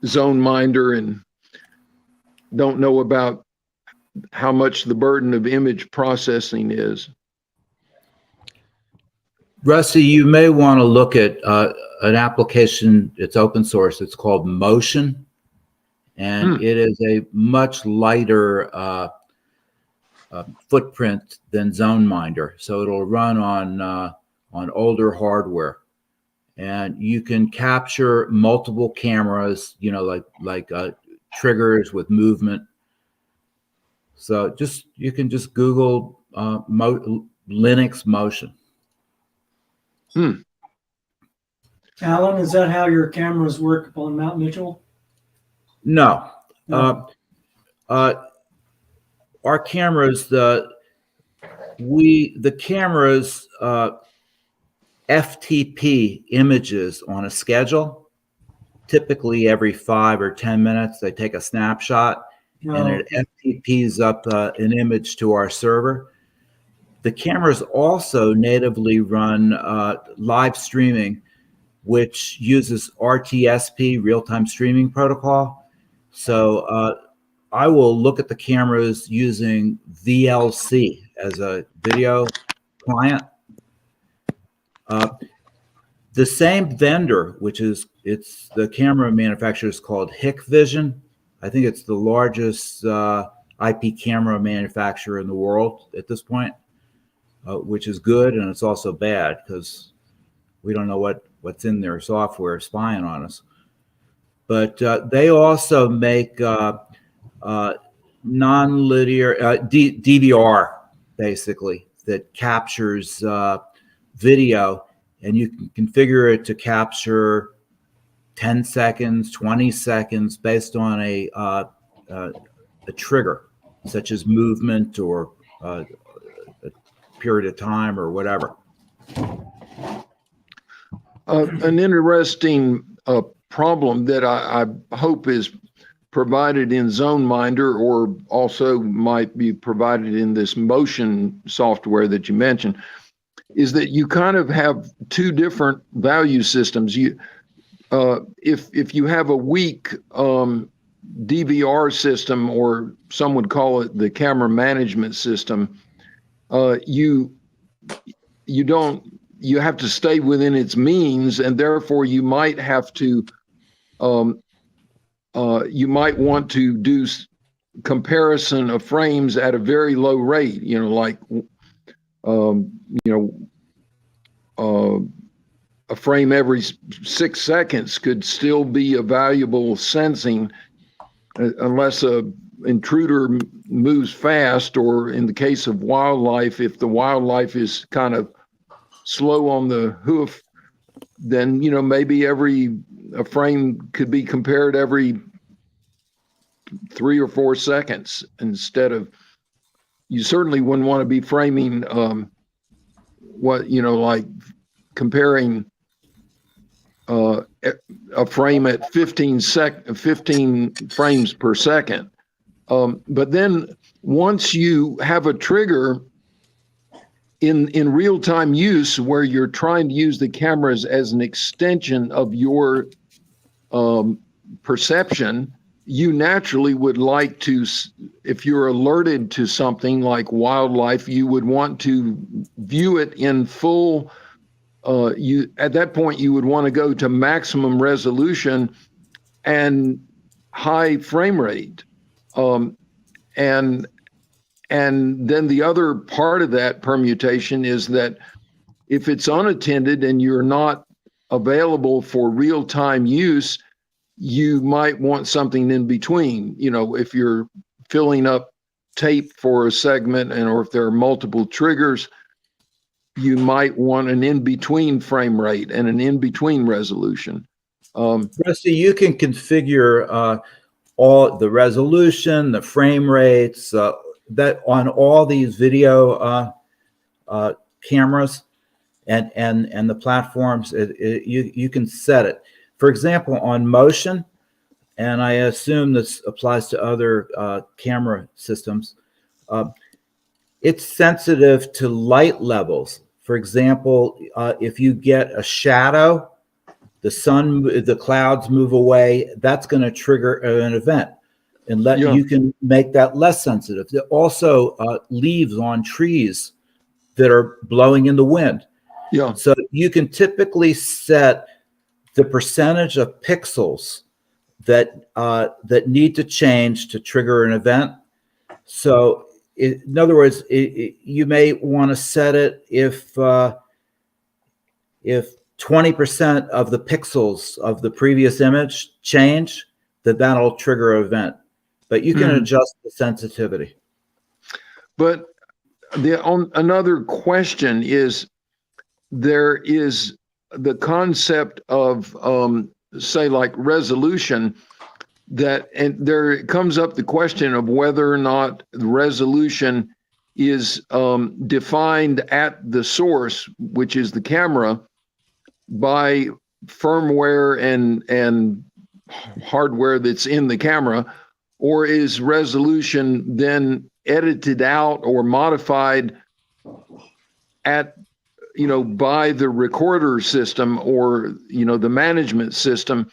zone minder and don't know about how much the burden of image processing is. Rusty, you may want to look at an application. It's open source. It's called Motion, and it is a much lighter footprint than ZoneMinder. So it'll run on older hardware, and you can capture multiple cameras. Like triggers with movement. So you can just Google Linux Motion. Alan, is that how your cameras work on Mount Mitchell? No. No. Our cameras, the cameras FTP images on a schedule. Typically every 5 or 10 minutes, they take a snapshot and it FTPs up an image to our server. the cameras also natively run live streaming, which uses RTSP, real-time streaming protocol. So I will look at the cameras using VLC as a video client. The same vendor, it's the camera manufacturer is called Hikvision. I think it's the largest IP camera manufacturer in the world at this point, which is good, and it's also bad because we don't know what's in their software spying on us. But they also make non-linear DVR, basically, that captures video, and you can configure it to capture 10 seconds, 20 seconds based on a trigger, such as movement or a period of time or whatever. An interesting problem that I hope is provided in ZoneMinder, or also might be provided in this motion software that you mentioned, is that you kind of have two different value systems. If you have a weak DVR system, or some would call it the camera management system, you have to stay within its means, and therefore you might have to you might want to do comparison of frames at a very low rate, like a frame every 6 seconds could still be a valuable sensing, unless a intruder moves fast, or in the case of wildlife, if the wildlife is kind of slow on the hoof, then maybe a frame could be compared every 3 or 4 seconds, instead of, you certainly wouldn't want to be framing like comparing a frame at 15 frames per second. But then once you have a trigger in real-time use, where you're trying to use the cameras as an extension of your perception, you naturally would like to, if you're alerted to something like wildlife, you would want to view it in full. At that point, you would want to go to maximum resolution and high frame rate. And then the other part of that permutation is that if it's unattended and you're not available for real-time use, you might want something in between. If you're filling up tape for a segment, or if there are multiple triggers, you might want an in-between frame rate and an in-between resolution. Rusty, you can configure all the resolution, the frame rates, that on all these video cameras and the platforms. You can set it. For example, on motion, and I assume this applies to other camera systems, it's sensitive to light levels. For example, if you get a shadow, the clouds move away, that's going to trigger an event, and you can make that less sensitive. Also, leaves on trees that are blowing in the wind. Yeah. So you can typically set the percentage of pixels that need to change to trigger an event. So in other words, you may want to set it if 20% of the pixels of the previous image change, that'll trigger an event. But you can adjust the sensitivity. But another question is, there is the concept of say like resolution, and there comes up the question of whether or not the resolution is defined at the source, which is the camera, by firmware and hardware that's in the camera, or is resolution then edited out or modified at, by the recorder system or, the management system,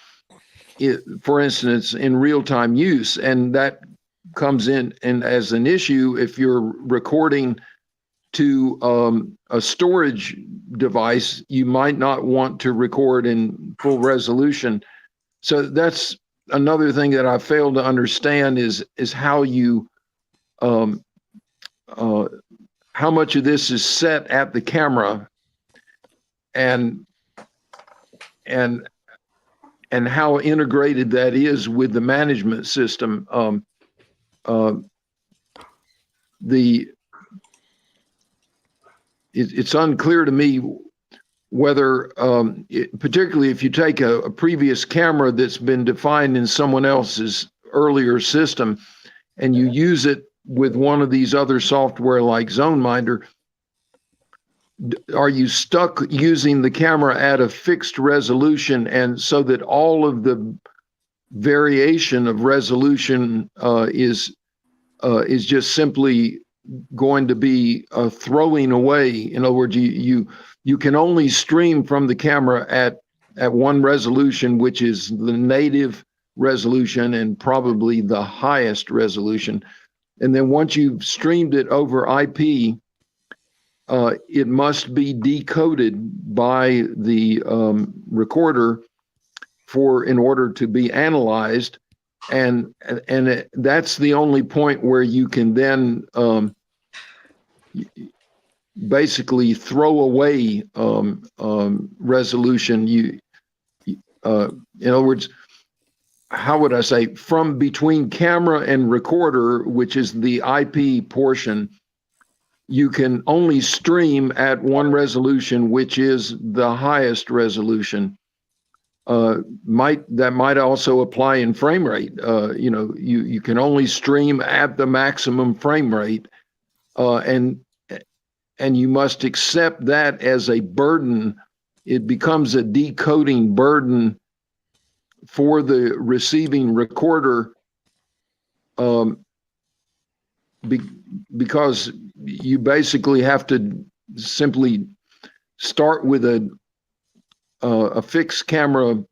for instance, in real-time use. And that comes in and as an issue if you're recording to a storage device, you might not want to record in full resolution. So that's another thing that I failed to understand is how you how much of this is set at the camera and how integrated that is with the management system. It's unclear to me whether, particularly if you take a previous camera that's been defined in someone else's earlier system and you use it with one of these other software like ZoneMinder, are you stuck using the camera at a fixed resolution, and so that all of the variation of resolution is just simply going to be throwing away? In other words, you can only stream from the camera at one resolution, which is the native resolution and probably the highest resolution. And then once you've streamed it over IP, it must be decoded by the recorder in order to be analyzed. And that's the only point where you can then basically throw away resolution. In other words, how would I say, from between camera and recorder, which is the IP portion, you can only stream at one resolution, which is the highest resolution. That might also apply in frame rate. You can only stream at the maximum frame rate, and you must accept that as a burden. It becomes a decoding burden for the receiving recorder, because you basically have to simply start with a fixed camera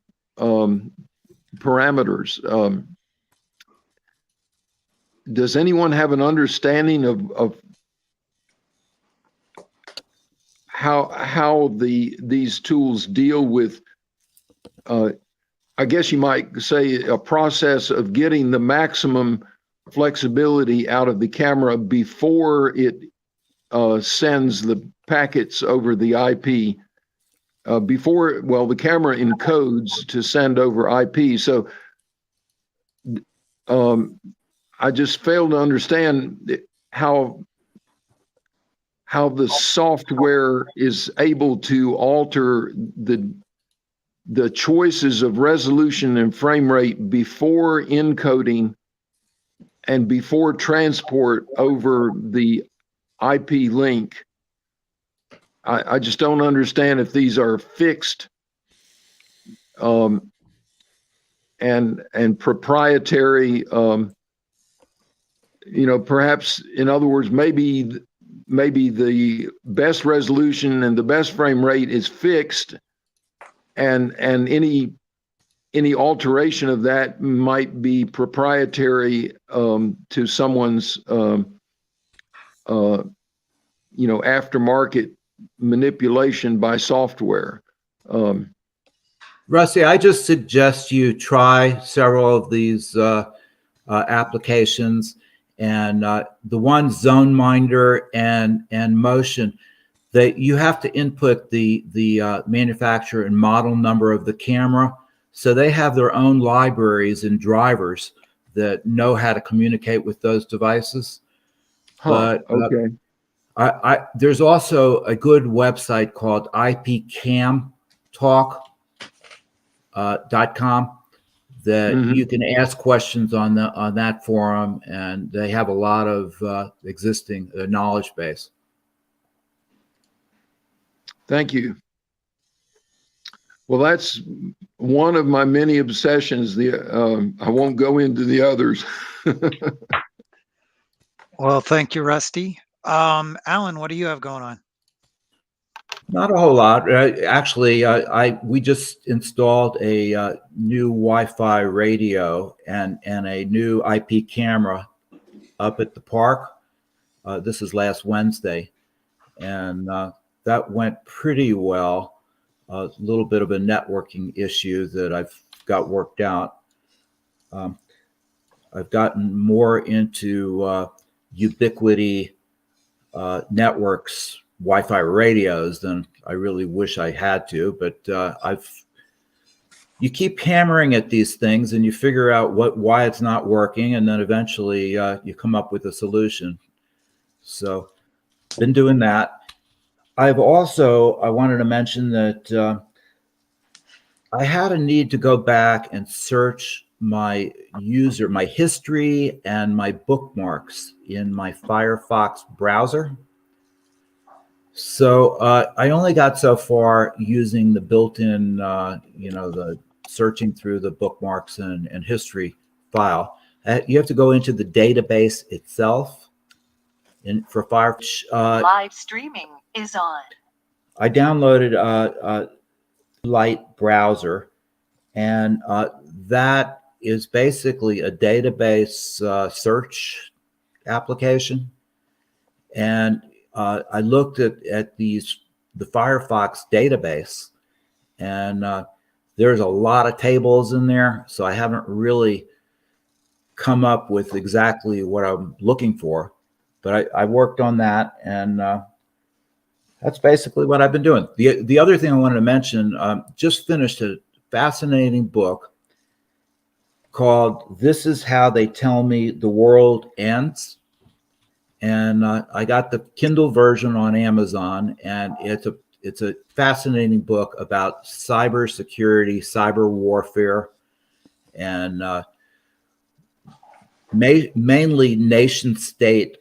parameters. Does anyone have an understanding of how these tools deal with, I guess you might say, a process of getting the maximum flexibility out of the camera before it sends the packets over the IP? The camera encodes to send over IP. So I just fail to understand how the software is able to alter the choices of resolution and frame rate before encoding and before transport over the IP link. I just don't understand if these are fixed and proprietary. Perhaps, in other words, maybe the best resolution and the best frame rate is fixed, and any alteration of that might be proprietary to someone's aftermarket manipulation by software. Rusty, I just suggest you try several of these applications, and the one ZoneMinder and Motion, that you have to input the manufacturer and model number of the camera. So they have their own libraries and drivers that know how to communicate with those devices. But okay. There's also a good website called ipcamtalk.com that you can ask questions on that forum, and they have a lot of existing knowledge base. Thank you. Well, that's one of my many obsessions. I won't go into the others. Well, thank you, Rusty. Alan, what do you have going on? Not a whole lot. Actually, we just installed a new Wi-Fi radio and a new IP camera up at the park. This is last Wednesday, and that went pretty well. A little bit of a networking issue that I've got worked out. I've gotten more into Ubiquity Networks Wi-Fi radios than I really wish I had to, but you keep hammering at these things and you figure out why it's not working, and then eventually you come up with a solution. So been doing that. I wanted to mention that I had a need to go back and search my history and my bookmarks in my Firefox browser. So I only got so far using the built-in, the searching through the bookmarks and history file. You have to go into the database itself. For Firefox, live streaming is on. I downloaded a Lite browser, and that is basically a database search application. And I looked at the Firefox database, and there's a lot of tables in there, so I haven't really come up with exactly what I'm looking for. But I worked on that, and that's basically what I've been doing. The other thing I wanted to mention, just finished a fascinating book called "This Is How They Tell Me the World Ends." And I got the Kindle version on Amazon, and it's a fascinating book about cybersecurity, cyber warfare, and mainly nation state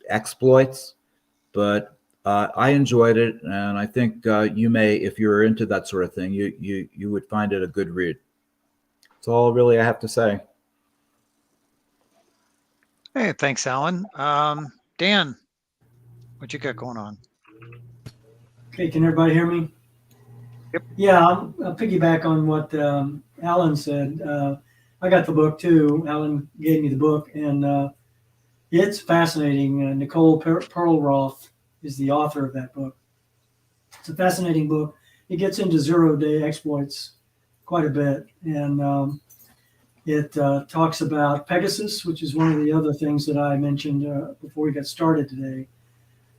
exploits. But I enjoyed it, and I think you may, if you're into that sort of thing, you would find it a good read. That's all really I have to say. Hey, thanks, Alan. Dan, what you got going on? Okay, can everybody hear me? Yep. Yeah, I'll piggyback on what Alan said. I got the book too. Alan gave me the book, and it's fascinating. Nicole Perlroth is the author of that book. It's a fascinating book. It gets into zero-day exploits quite a bit, and it talks about Pegasus, which is one of the other things that I mentioned before we got started today.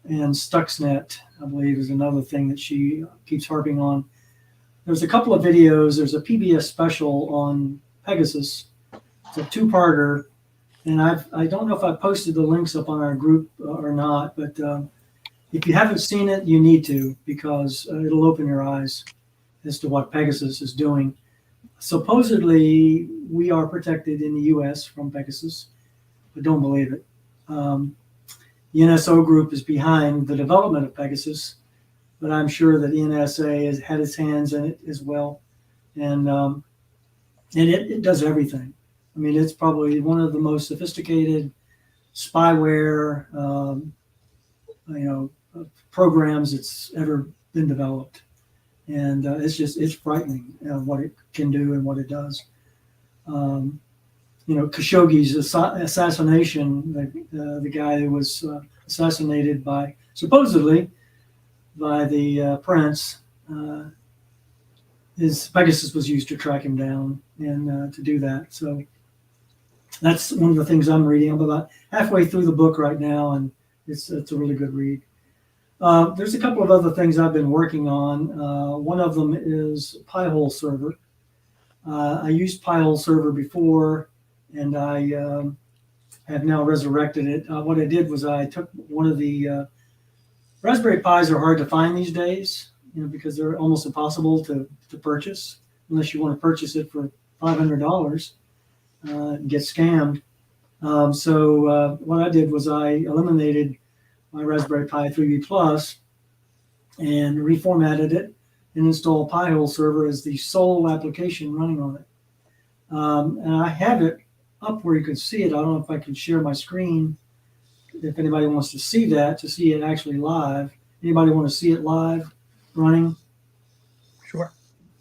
And Stuxnet, I believe, is another thing that she keeps harping on. There's a couple of videos. There's a PBS special on Pegasus. It's a two-parter. And I don't know if I posted the links up on our group or not, but if you haven't seen it, you need to, because it'll open your eyes as to what Pegasus is doing. Supposedly, we are protected in the U.S. from Pegasus, but don't believe it. The NSO group is behind the development of Pegasus, but I'm sure that NSA has had its hands in it as well. And it does everything. I mean, it's probably one of the most sophisticated spyware, programs that's ever been developed. And it's frightening what it can do and what it does. Khashoggi's assassination, the guy who was assassinated supposedly by the prince, his Pegasus was used to track him down and to do that. So that's one of the things I'm reading. I'm about halfway through the book right now, and it's a really good read. There's a couple of other things I've been working on. One of them is Pi-hole server. I used Pi-hole server before, and I have now resurrected it. What I did was I took one of the Raspberry Pis are hard to find these days, because they're almost impossible to purchase unless you want to purchase it for $500 and get scammed. So what I did was I eliminated my Raspberry Pi 3B Plus and reformatted it and installed Pi-hole server as the sole application running on it. And I have it up where you can see it. I don't know if I can share my screen if anybody wants to see that, to see it actually live. Anybody want to see it live running? Sure.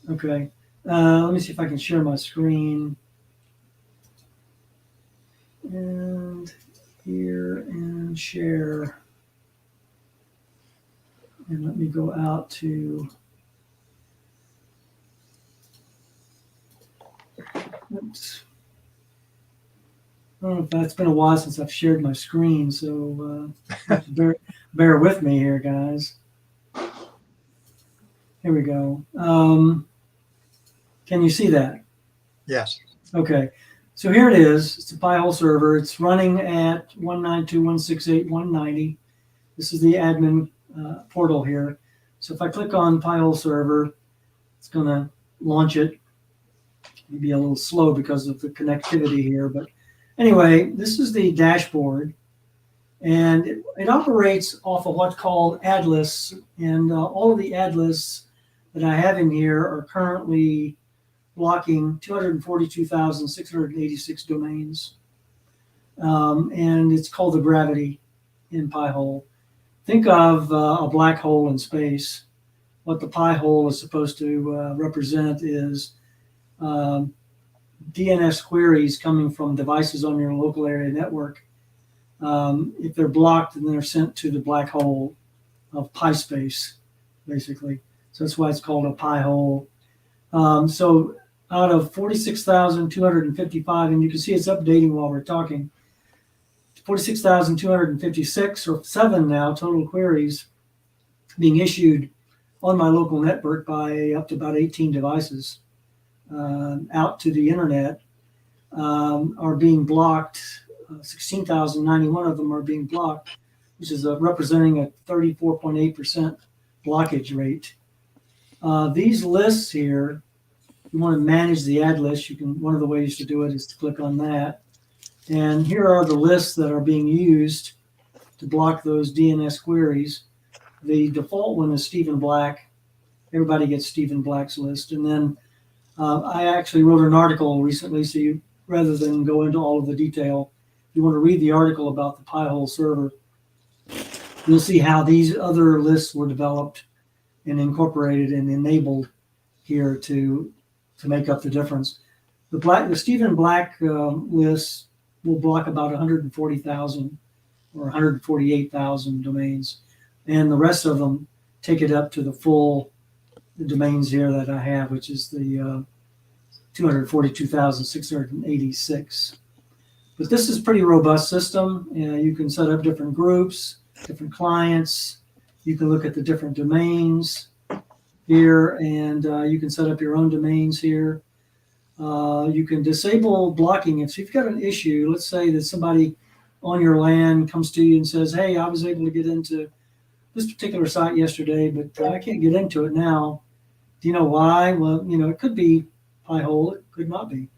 Okay. Let me see if I can share my screen. And here and share. And let me go out to, oops. I don't know if that's been a while since I've shared my screen, so bear with me here, guys. Here we go. Can you see that? Yes. Okay. So here it is. It's a Pi-hole server. It's running at 192.168.190. This is the admin portal here. So if I click on Pi-hole server, it's going to launch it. Maybe a little slow because of the connectivity here, but anyway, this is the dashboard, and it operates off of what's called ad lists, and all of the ad lists that I have in here are currently blocking 242,686 domains, and it's called the gravity in Pi-hole. Think of a black hole in space. What the Pi-hole is supposed to represent is DNS queries coming from devices on your local area network. If they're blocked, then they're sent to the black hole of Pi space, basically. So that's why it's called a Pi-hole. So out of 46,255, and you can see it's updating while we're talking, 46,256 or 7 now total queries being issued on my local network by up to about 18 devices out to the internet are being blocked. 16,091 of them are being blocked, which is representing a 34.8% blockage rate. These lists here, you want to manage the ad list. You can. One of the ways to do it is to click on that. And here are the lists that are being used to block those DNS queries. The default one is Stephen Black. Everybody gets Stephen Black's list. And then I actually wrote an article recently, so you, rather than go into all of the detail, if you want to read the article about the Pi-hole server, you'll see how these other lists were developed and incorporated and enabled here to make up the difference. The Stephen Black list will block about 140,000 or 148,000 domains, and the rest of them take it up to the full domains here that I have, which is the 242,686. But this is a pretty robust system. You can set up different groups, different clients. You can look at the different domains here, and you can set up your own domains here. You can disable blocking. If you've got an issue, let's say that somebody on your land comes to you and says, hey, I was able to get into this particular site yesterday, but I can't get into it now. Do you know why? Well, it could be Pi-hole, it could not be.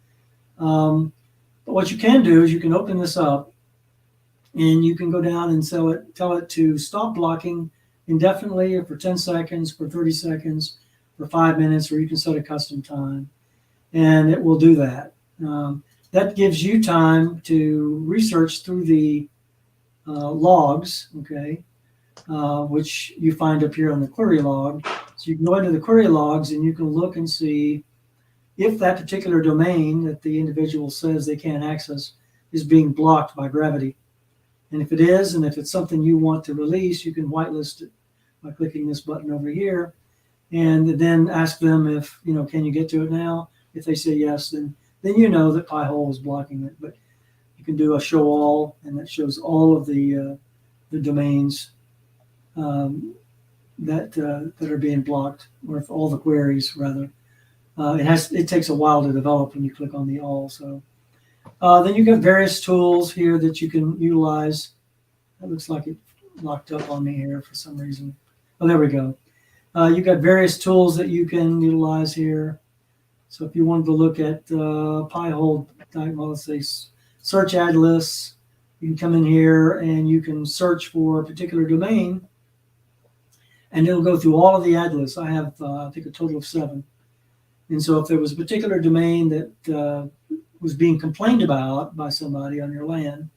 But what you can do is you can open this up and you can go down and tell it to stop blocking indefinitely, or for 10 seconds, for 30 seconds, for 5 minutes, or you can set a custom time, and it will do that. That gives you time to research through the logs, okay, which you find up here on the query log. So you can go into the query logs and you can look and see if that particular domain that the individual says they can't access is being blocked by gravity. And if it is, and if it's something you want to release, you can whitelist it by clicking this button over here, and then ask them if, can you get to it now? If they say yes, then you know that Pi-hole is blocking it. But you can do a show all, and that shows all of the domains that are being blocked, or all the queries rather. It takes a while to develop when you click on the all. So then you got various tools here that you can utilize. That looks like it locked up on me here for some reason. Oh, there we go. You got various tools that you can utilize here. So if you wanted to look at Pi-hole, well, let's say search ad lists, you can come in here and you can search for a particular domain, and it'll go through all of the ad lists. I have, I think, a total of 7. And so if there was a particular domain that was being complained about by somebody on your land,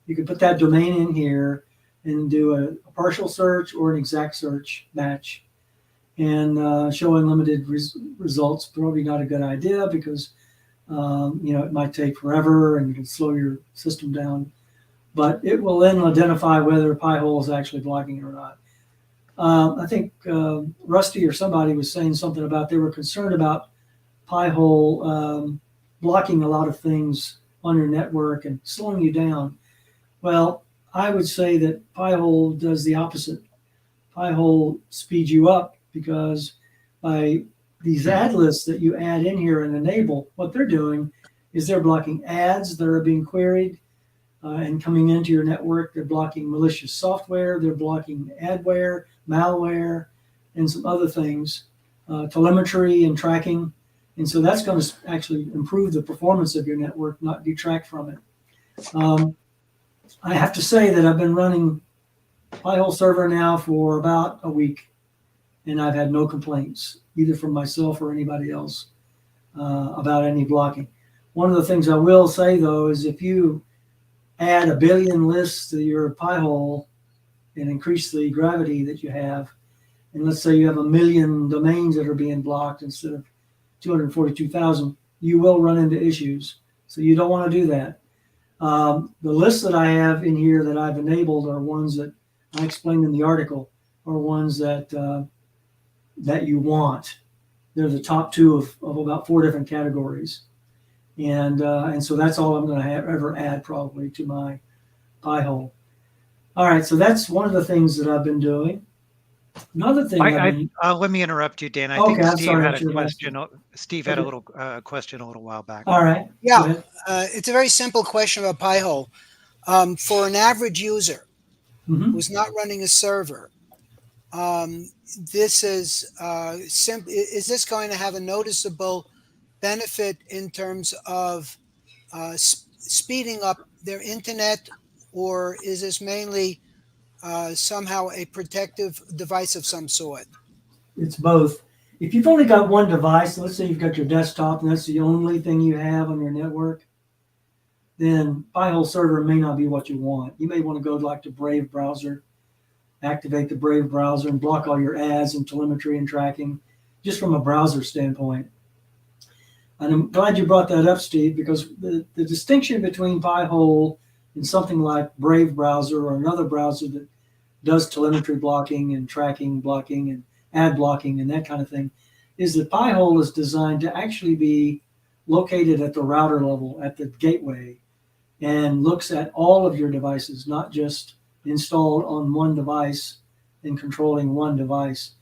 You could put that domain in here and do a partial search or an exact search match. And showing limited results, probably not a good idea because it might take forever and you can slow your system down. But it will then identify whether Pi-hole is actually blocking it or not. I think Rusty or somebody was saying something about they were concerned about Pi-hole blocking a lot of things on your network and slowing you down. Well, I would say that Pi-hole does the opposite. Pi-hole speeds you up because by these ad lists that you add in here and enable, what they're doing is they're blocking ads that are being queried and coming into your network. They're blocking malicious software. They're blocking adware, malware, and some other things, telemetry and tracking. And so that's going to actually improve the performance of your network, not detract from it. I have to say that I've been running Pi-hole server now for about a week, and I've had no complaints, either from myself or anybody else, about any blocking. One of the things I will say, though, is if you add 1 billion lists to your Pi-hole and increase the gravity that you have, and let's say you have 1 million domains that are being blocked instead of 242,000, you will run into issues. So you don't want to do that. The lists that I have in here that I've enabled are ones that I explained in the article, are ones that that you want. They're the top 2 of about 4 different categories. And so that's all I'm going to ever add probably to my Pi-hole. All right, so that's one of the things that I've been doing. Another thing let me interrupt you, Dan. I think Steve had a question. Steve had a little question a little while back. All right. Yeah, it's a very simple question about Pi-hole. For an average user who's not running a server, this is is this going to have a noticeable benefit in terms of speeding up their internet, or is this mainly somehow a protective device of some sort? It's both. If you've only got one device, let's say you've got your desktop and that's the only thing you have on your network, then Pi-hole server may not be what you want. You may want to go like to Brave browser, activate the Brave browser and block all your ads and telemetry and tracking, just from a browser standpoint. And I'm glad you brought that up, Steve, because the distinction between Pi-hole and something like Brave browser or another browser that does telemetry blocking and tracking blocking and ad blocking and that kind of thing is that Pi-hole is designed to actually be located at the router level, at the gateway, and looks at all of your devices, not just installed on one device and controlling one device.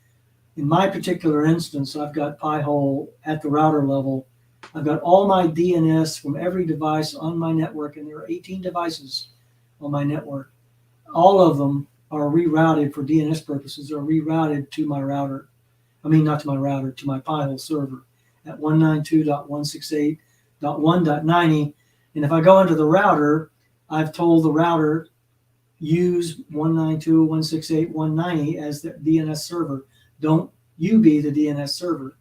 In my particular instance, I've got Pi-hole at the router level. I've got all my DNS from every device on my network, and there are 18 devices on my network. All of them are rerouted for DNS purposes, are rerouted to my router. I mean, not to my router, to my Pi-hole server at 192.168.1.90. And if I go into the router, I've told the router, use 192.168.190 as the DNS server. Don't you be the DNS server.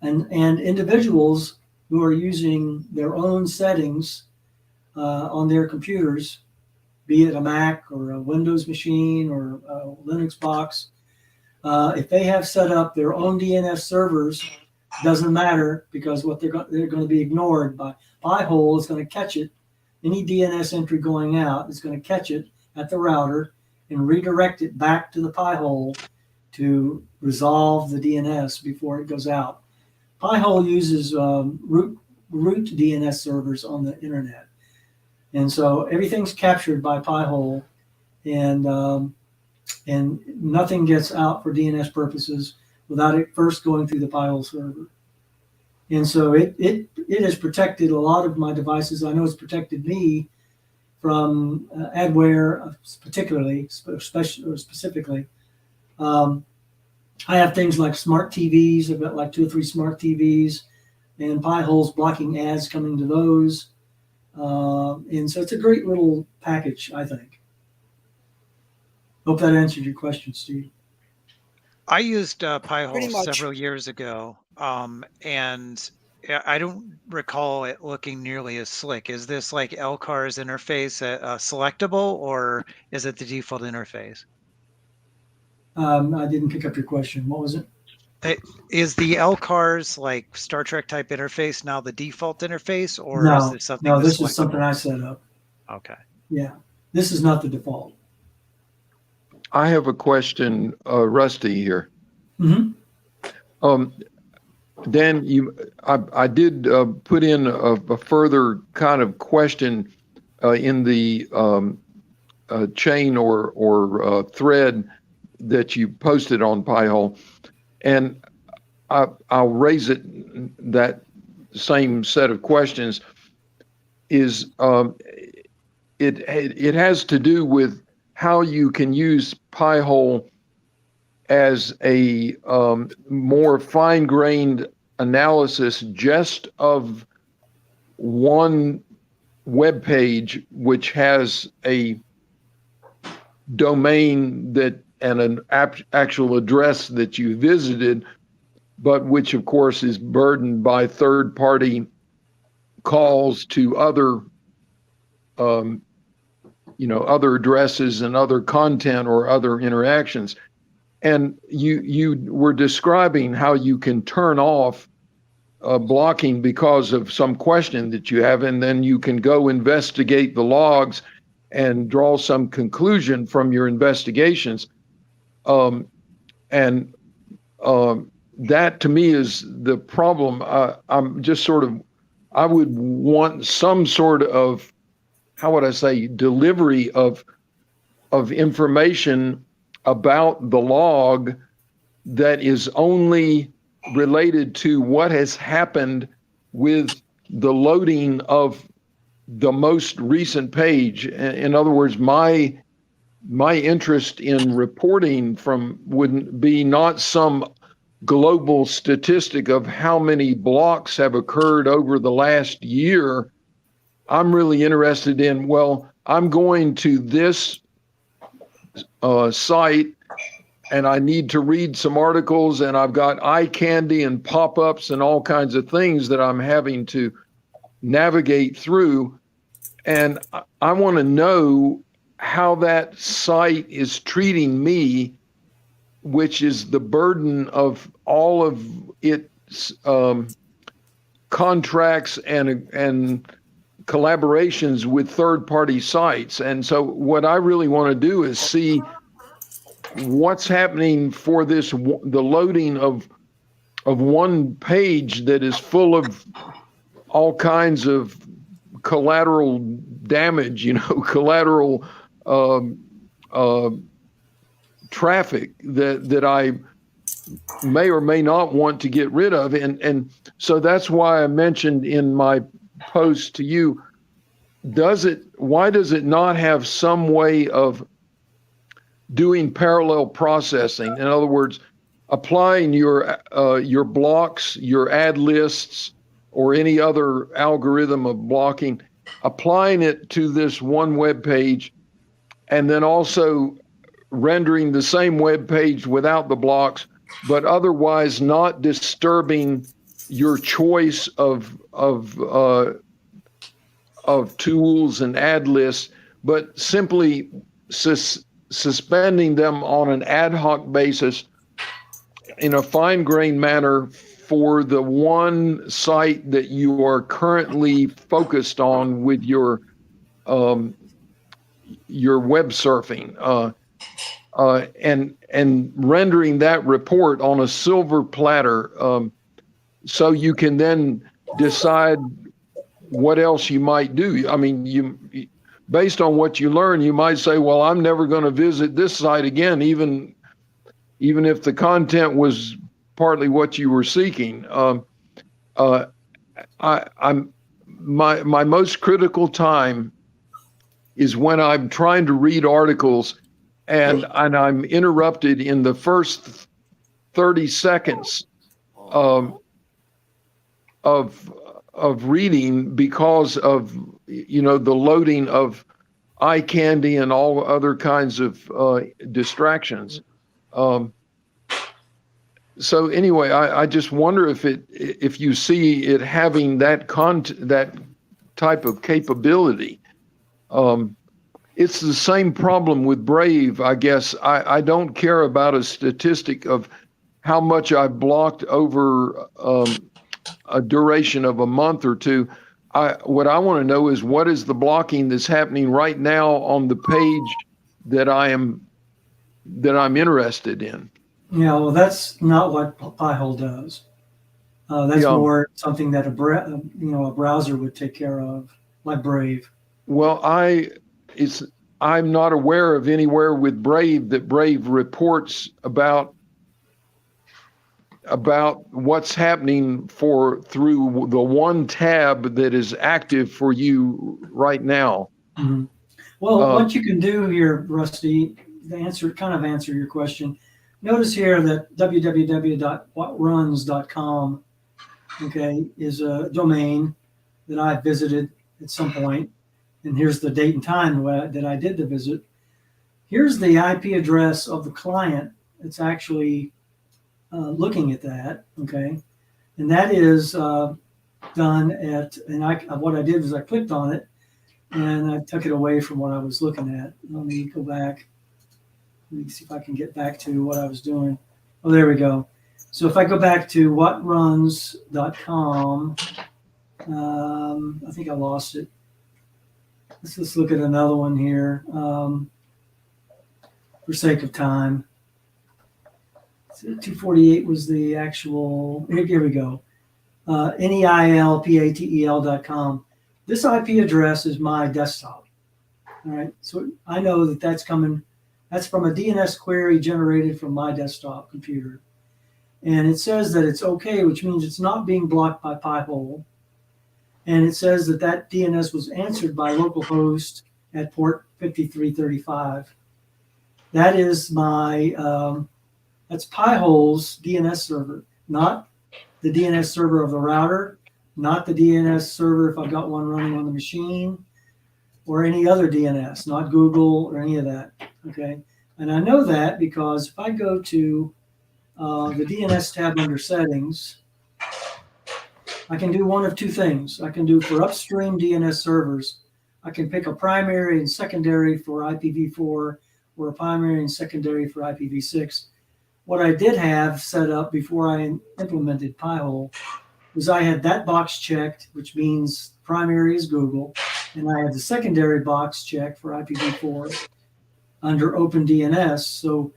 And individuals who are using their own settings on their computers, be it a Mac or a Windows machine or a Linux box, if they have set up their own DNS servers, doesn't matter, because what they're going to be ignored by Pi-hole is going to catch it. Any DNS entry going out is going to catch it at the router and redirect it back to the Pi-hole to resolve the DNS before it goes out. Pi-hole uses root DNS servers on the internet. And so everything's captured by Pi-hole, and nothing gets out for DNS purposes without it first going through the Pi-hole server. And so it has protected a lot of my devices. I know it's protected me from adware, specifically. I have things like smart TVs. I've got like 2 or 3 smart TVs, and Pi-hole's blocking ads coming to those. And so it's a great little package, I think. Hope that answered your question, Steve. I used Pi-hole Pretty much. several years ago, and I don't recall it looking nearly as slick. Is this like LCAR's interface selectable, or is it the default interface? I didn't pick up your question. What was it? Is the LCAR's like Star Trek type interface now the default interface, or is No, there something no, that's this is something selectable? I set up. Okay. Yeah, this is not the default. I have a question, Rusty here. Mhm. Dan, I did put in a further kind of question in the chain or thread that you posted on Pi-hole, and I'll raise it. That same set of questions is it has to do with how you can use Pi-hole as a more fine-grained analysis just of one web page, which has a domain that and an actual address that you visited, but which of course is burdened by third-party calls to other other addresses and other content or other interactions. And you were describing how you can turn off blocking because of some question that you have, and then you can go investigate the logs and draw some conclusion from your investigations. And that to me is the problem. I'm just sort of, I would want some sort of, how would I say, delivery of information about the log that is only related to what has happened with the loading of the most recent page. In other words, my interest in reporting from wouldn't be not some global statistic of how many blocks have occurred over the last year. I'm really interested in, well, I'm going to this site and I need to read some articles, and I've got eye candy and pop-ups and all kinds of things that I'm having to navigate through. And I want to know how that site is treating me, which is the burden of all of its contracts and collaborations with third-party sites. And so what I really want to do is see what's happening for this, the loading of one page that is full of all kinds of collateral damage, collateral traffic that I may or may not want to get rid of. And so that's why I mentioned in my post to you, why does it not have some way of doing parallel processing? In other words, applying your blocks, your ad lists, or any other algorithm of blocking, applying it to this one web page, and then also rendering the same web page without the blocks, but otherwise not disturbing your choice of tools and ad lists, but simply suspending them on an ad hoc basis in a fine-grained manner for the one site that you are currently focused on with your web surfing, and rendering that report on a silver platter, so you can then decide what else you might do. I mean, based on what you learn, you might say, well, I'm never going to visit this site again, even if the content was partly what you were seeking. My most critical time is when I'm trying to read articles and I'm interrupted in the first 30 seconds of reading because of the loading of eye candy and all other kinds of distractions. So anyway, I just wonder if you see it having that that type of capability. It's the same problem with Brave, I guess. I don't care about a statistic of how much I've blocked over a duration of a month or two. What I want to know is what is the blocking that's happening right now on the page that I'm interested in. Yeah, well, that's not what Pi-hole does. That's Yeah. more something that a browser would take care of, like Brave. Well, I'm not aware of anywhere with Brave that Brave reports about what's happening through the one tab that is active for you right now. Mm-hmm. Well, what you can do here, Rusty, to answer your question, notice here that www.whatruns.com, okay, is a domain that I visited at some point, and here's the date and time that I did the visit. Here's the IP address of the client that's actually looking at that, okay, and that is done at, and what I did was I clicked on it, and I took it away from what I was looking at. Let me go back. Let me see if I can get back to what I was doing. Oh, there we go. So if I go back to whatruns.com, I think I lost it. Let's just look at another one here for sake of time. 248 was the actual, here we go. neilpatel.com. This IP address is my desktop. All right, so I know that that's from a DNS query generated from my desktop computer. And it says that it's okay, which means it's not being blocked by Pi-hole. And it says that DNS was answered by localhost at port 5335. That is that's Pi-hole's DNS server, not the DNS server of the router, not the DNS server if I've got one running on the machine, or any other DNS, not Google or any of that, okay? And I know that because if I go to the DNS tab under settings, I can do one of two things. I can do for upstream DNS servers, I can pick a primary and secondary for IPv4 or a primary and secondary for IPv6. What I did have set up before I implemented Pi-hole was I had that box checked, which means primary is Google, and I had the secondary box checked for IPv4 under OpenDNS. So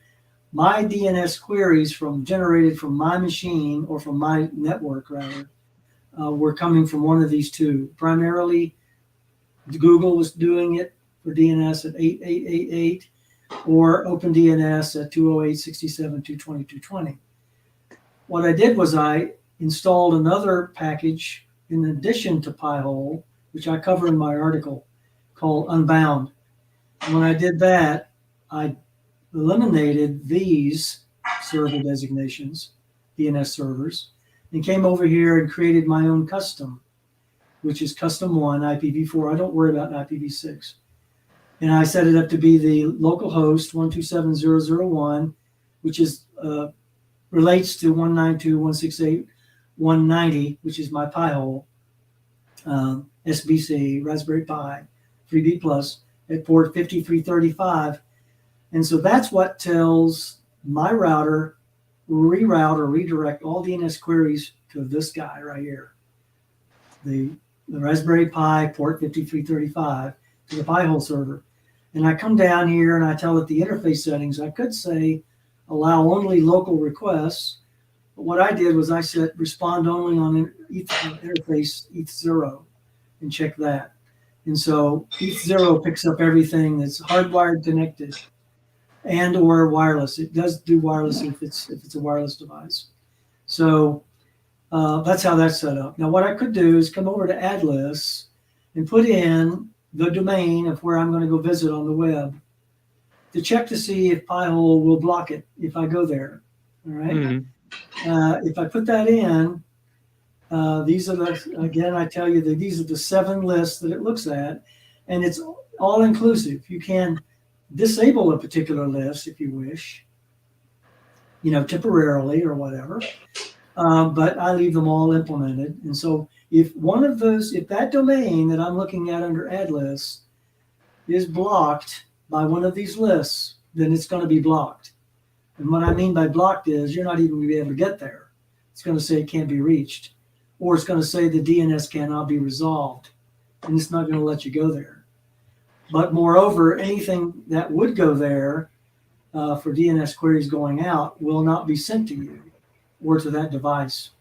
my DNS queries generated from my machine or from my network rather were coming from one of these two. Primarily, Google was doing it for DNS at 8888 or OpenDNS at 208.67.220.220. What I did was I installed another package in addition to Pi-hole, which I cover in my article, called Unbound. And when I did that, I eliminated these server designations, DNS servers, and came over here and created my own custom, which is custom 1 IPv4. I don't worry about IPv6. And I set it up to be the local host 127.0.0.1, which is relates to 192.168.190, which is my Pi-hole SBC Raspberry Pi 3B Plus at port 5335. And so that's what tells my router reroute or redirect all DNS queries to this guy right here, the Raspberry Pi port 5335 to the Pi-hole server. And I come down here and I tell it the interface settings. I could say allow only local requests, but what I did was I set respond only on interface ETH0 and check that. And so ETH0 picks up everything that's hardwired connected and or wireless. It does do wireless if it's a wireless device. So that's how that's set up. Now what I could do is come over to add lists and put in the domain of where I'm going to go visit on the web to check to see if Pi-hole will block it if I go there. All right. Mm-hmm. If I put that in, these are again, I tell you that these are the 7 lists that it looks at, and it's all inclusive. You can disable a particular list if you wish. temporarily or whatever. But I leave them all implemented. And so if that domain that I'm looking at under ad lists is blocked by one of these lists, then it's going to be blocked. And what I mean by blocked is you're not even going to be able to get there. It's going to say it can't be reached, or it's going to say the DNS cannot be resolved, and it's not going to let you go there. But moreover, anything that would go there for DNS queries going out will not be sent to you or to that device,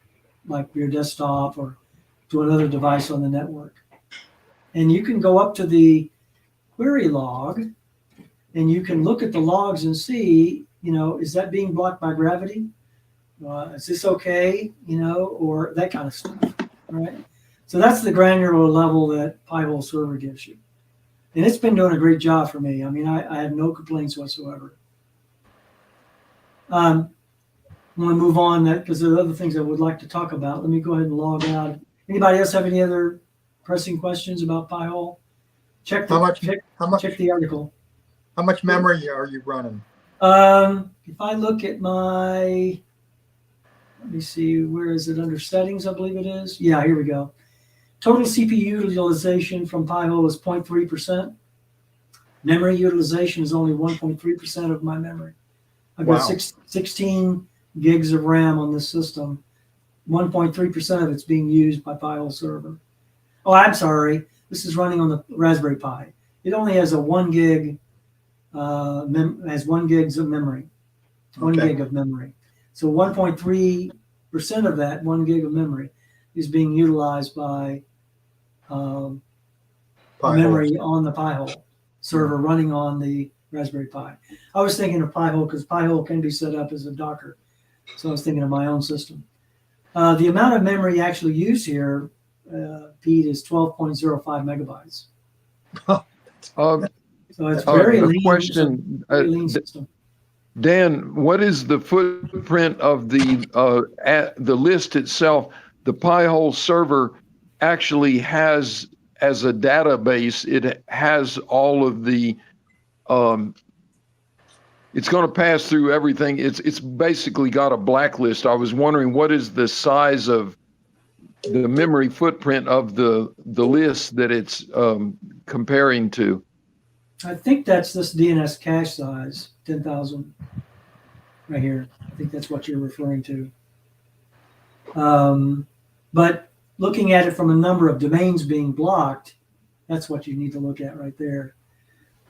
like your desktop or to another device on the network. And you can go up to the query log and you can look at the logs and see, is that being blocked by gravity? Is this okay? Or that kind of stuff, right? So that's the granular level that Pi-hole server gives you. And it's been doing a great job for me. I mean, I have no complaints whatsoever. I'm going to move on because there are other things I would like to talk about. Let me go ahead and log out. Anybody else have any other pressing questions about Pi-hole? Check the article. How much memory are you running? If I look at let me see, where is it under settings? I believe it is. Yeah, here we go. Total CPU utilization from Pi-hole is 0.3%. Memory utilization is only 1.3% of my memory. I've got 16 gigs of RAM on this system. 1.3% of it's being used by Pi-hole server. Oh, I'm sorry. This is running on the Raspberry Pi. It only has a 1 gig, has 1 gigs of memory. 1 gig of memory. So 1.3% of that 1 gig of memory is being utilized by memory on the Pi-hole server running on the Raspberry Pi. I was thinking of Pi-hole because Pi-hole can be set up as a Docker. So I was thinking of my own system. The amount of memory actually used here, Pete, is 12.05 megabytes. So it's very lean. Question, very lean system. Dan, what is the footprint of the list itself? The Pi-hole server actually has, as a database, it has all of the, it's going to pass through everything. It's basically got a blacklist. I was wondering, what is the size of the memory footprint of the list that it's comparing to? I think that's this DNS cache size, 10,000 right here. I think that's what you're referring to. But looking at it from a number of domains being blocked, that's what you need to look at right there.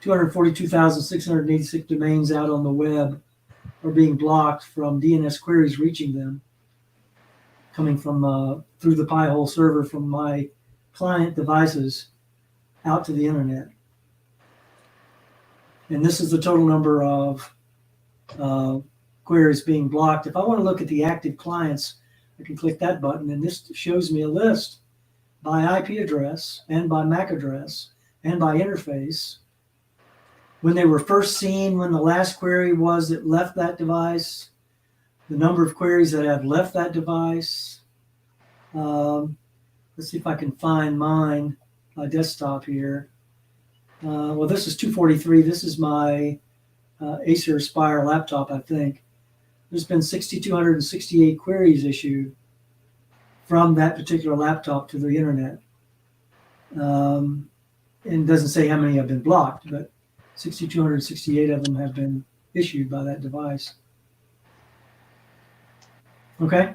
242,686 domains out on the web are being blocked from DNS queries reaching them, coming from through the Pi-hole server from my client devices out to the internet. And this is the total number of queries being blocked. If I want to look at the active clients, I can click that button, and this shows me a list by IP address and by MAC address and by interface. When they were first seen, when the last query was that left that device, the number of queries that have left that device. Let's see if I can find my desktop here. Well, this is 243. This is my Acer Aspire laptop, I think. There's been 6,268 queries issued from that particular laptop to the internet. And it doesn't say how many have been blocked, but 6,268 of them have been issued by that device. Okay.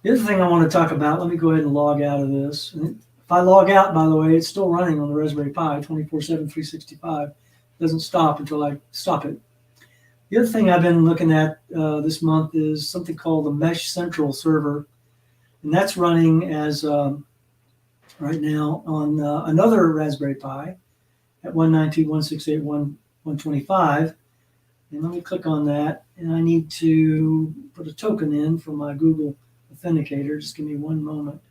The other thing I want to talk about, let me go ahead and log out of this. If I log out, by the way, it's still running on the Raspberry Pi 24/7, 365. It doesn't stop until I stop it. The other thing I've been looking at this month is something called the Mesh Central server. And that's running as right now on another Raspberry Pi at 192.168.125. And let me click on that. And I need to put a token in for my Google Authenticator. Just give me one moment.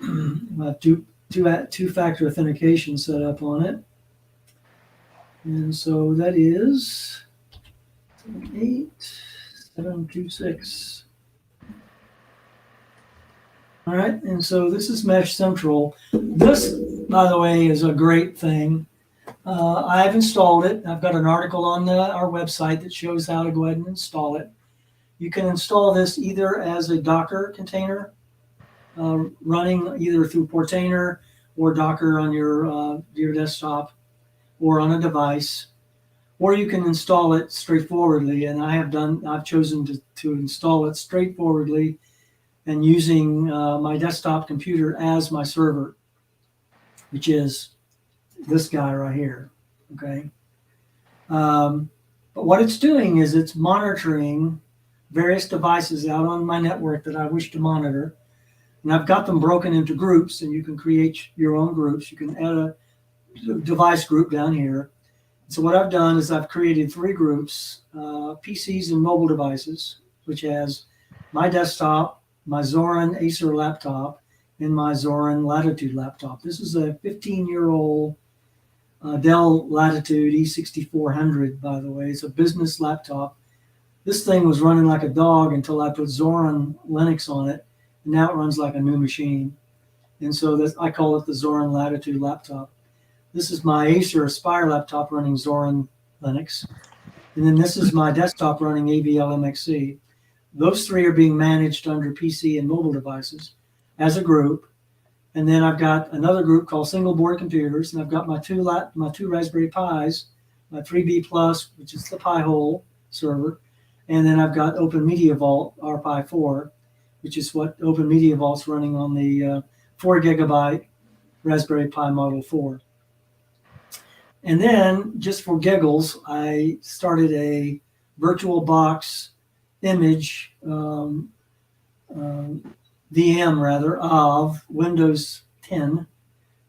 I have two-factor authentication set up on it. And so that is 78726. All right, and so this is Mesh Central. This, by the way, is a great thing. I've installed it. I've got an article on our website that shows how to go ahead and install it. You can install this either as a Docker container, running either through Portainer or Docker on your desktop or on a device, or you can install it straightforwardly. And I've chosen to install it straightforwardly and using my desktop computer as my server, which is this guy right here. Okay. But what it's doing is it's monitoring various devices out on my network that I wish to monitor. And I've got them broken into groups, and you can create your own groups. You can add a device group down here. So what I've done is I've created 3 groups, PCs and mobile devices, which has my desktop, my Zorin Acer laptop, and my Zorin Latitude laptop. This is a 15-year-old Dell Latitude E6400, by the way. It's a business laptop. This thing was running like a dog until I put Zorin Linux on it, and now it runs like a new machine. And so I call it the Zorin Latitude laptop. This is my Acer Aspire laptop running Zorin Linux. And then this is my desktop running AVL MXC. Those 3 are being managed under PC and mobile devices as a group. And then I've got another group called single board computers, and I've got my two Raspberry Pis, my 3B Plus, which is the Pi-hole server, and then I've got Open Media Vault RPi4, which is what Open Media Vault's running on the 4 gigabyte Raspberry Pi Model 4. And then, just for giggles, I started a VirtualBox image VM rather of Windows 10.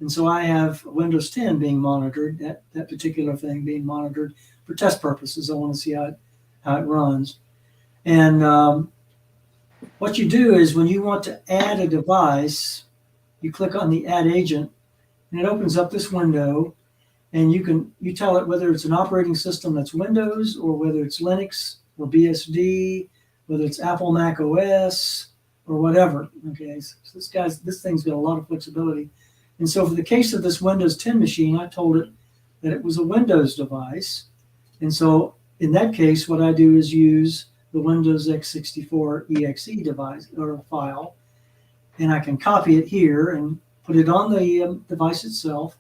And so I have Windows 10 being monitored, that particular thing being monitored for test purposes. I want to see how it runs. And what you do is when you want to add a device, you click on the Add Agent, and it opens up this window, and you tell it whether it's an operating system that's Windows or whether it's Linux or BSD, whether it's Apple Mac OS or whatever. Okay, so this thing's got a lot of flexibility. And so for the case of this Windows 10 machine, I told it that it was a Windows device. And so in that case, what I do is use the Windows x64 exe device or file, and I can copy it here and put it on the device itself,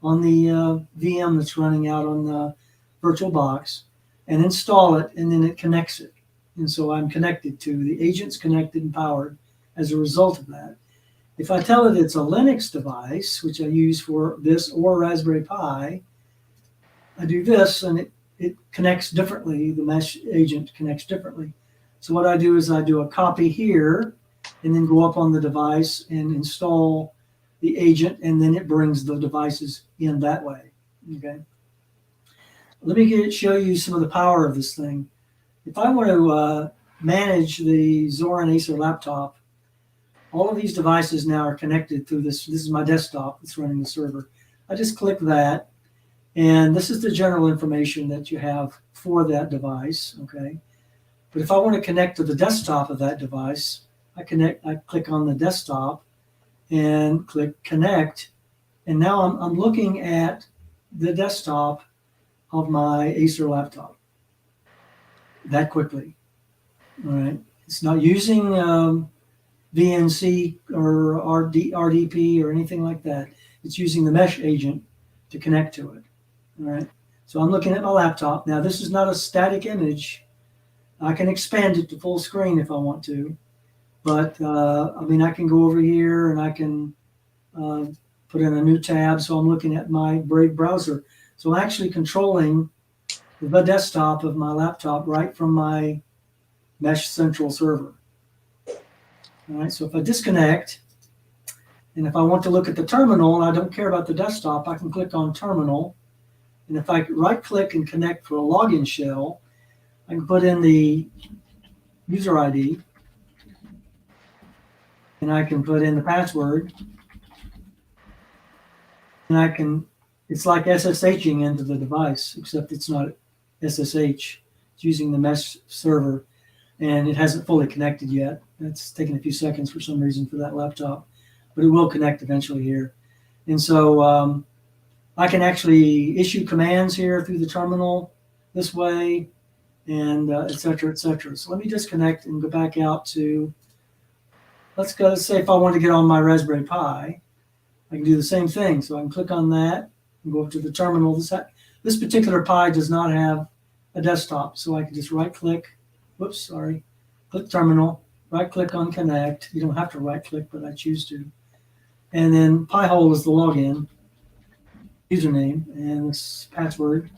on the VM that's running out on the VirtualBox, and install it, and then it connects it. And so I'm connected to, the agent's connected and powered as a result of that. If I tell it it's a Linux device, which I use for this or Raspberry Pi, I do this and it connects differently. The mesh agent connects differently. So what I do is I do a copy here and then go up on the device and install the agent, and then it brings the devices in that way. Okay. Let me show you some of the power of this thing. If I want to manage the Zorin Acer laptop, all of these devices now are connected through this. This is my desktop that's running the server. I just click that, and this is the general information that you have for that device. Okay. But if I want to connect to the desktop of that device, I click on the desktop and click connect. And now I'm looking at the desktop of my Acer laptop that quickly. All right. It's not using VNC or RDP or anything like that. It's using the mesh agent to connect to it. All right. So I'm looking at my laptop. Now, this is not a static image. I can expand it to full screen if I want to. But, I mean, I can go over here and I can put in a new tab. So I'm looking at my Brave browser. So I'm actually controlling the desktop of my laptop right from my Mesh Central server. All right, so if I disconnect, and if I want to look at the terminal and I don't care about the desktop, I can click on Terminal. And if I right-click and connect for a login shell, I can put in the user ID, and I can put in the password, and it's like SSHing into the device, except it's not SSH. It's using the mesh server, and it hasn't fully connected yet. It's taken a few seconds for some reason for that laptop, but it will connect eventually here. And so I can actually issue commands here through the terminal this way, and et cetera, et cetera. So let me disconnect and go back out to, let's say if I want to get on my Raspberry Pi, I can do the same thing. So I can click on that and go up to the terminal. This particular Pi does not have a desktop, so I can just right click, whoops, sorry, click terminal, right click on connect. You don't have to right click, but I choose to. And then Pi-hole is the login, username, and this password.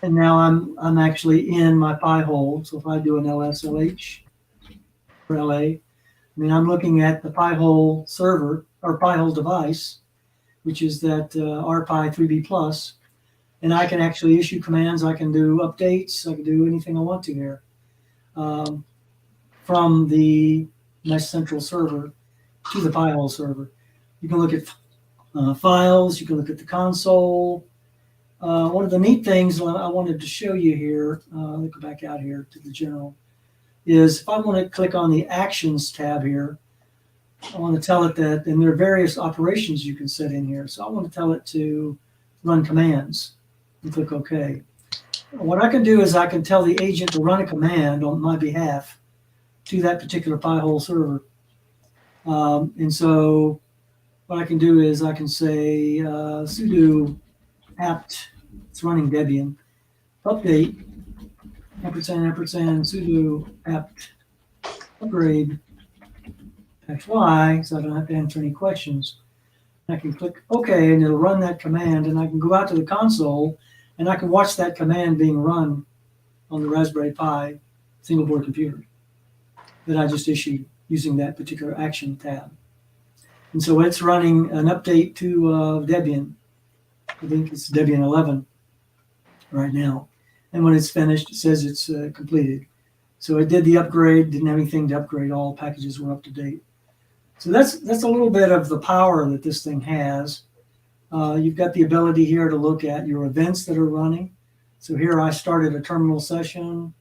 And now I'm actually in my Pi-hole. So if I do an LSLH for LA, I mean, I'm looking at the Pi-hole server or Pi-hole device, which is that RPi 3B Plus, and I can actually issue commands. I can do updates. I can do anything I want to here from the Mesh Central server to the Pi-hole server. You can look at files. You can look at the console. One of the neat things I wanted to show you here, let me go back out here to the general, is if I want to click on the Actions tab here, I want to tell it that, and there are various operations you can set in here. So I want to tell it to run commands and click OK. What I can do is I can tell the agent to run a command on my behalf to that particular Pi-hole server. And so what I can do is I can say sudo apt, it's running Debian, update, ampersand, sudo apt upgrade XY, so I don't have to answer any questions. I can click OK, and it'll run that command, and I can go out to the console, and I can watch that command being run on the Raspberry Pi single board computer that I just issued using that particular action tab. And so it's running an update to Debian. I think it's Debian 11 right now. And when it's finished, it says it's completed. So it did the upgrade, didn't have anything to upgrade. All packages were up to date. So that's a little bit of the power that this thing has. You've got the ability here to look at your events that are running. So here I started a terminal session,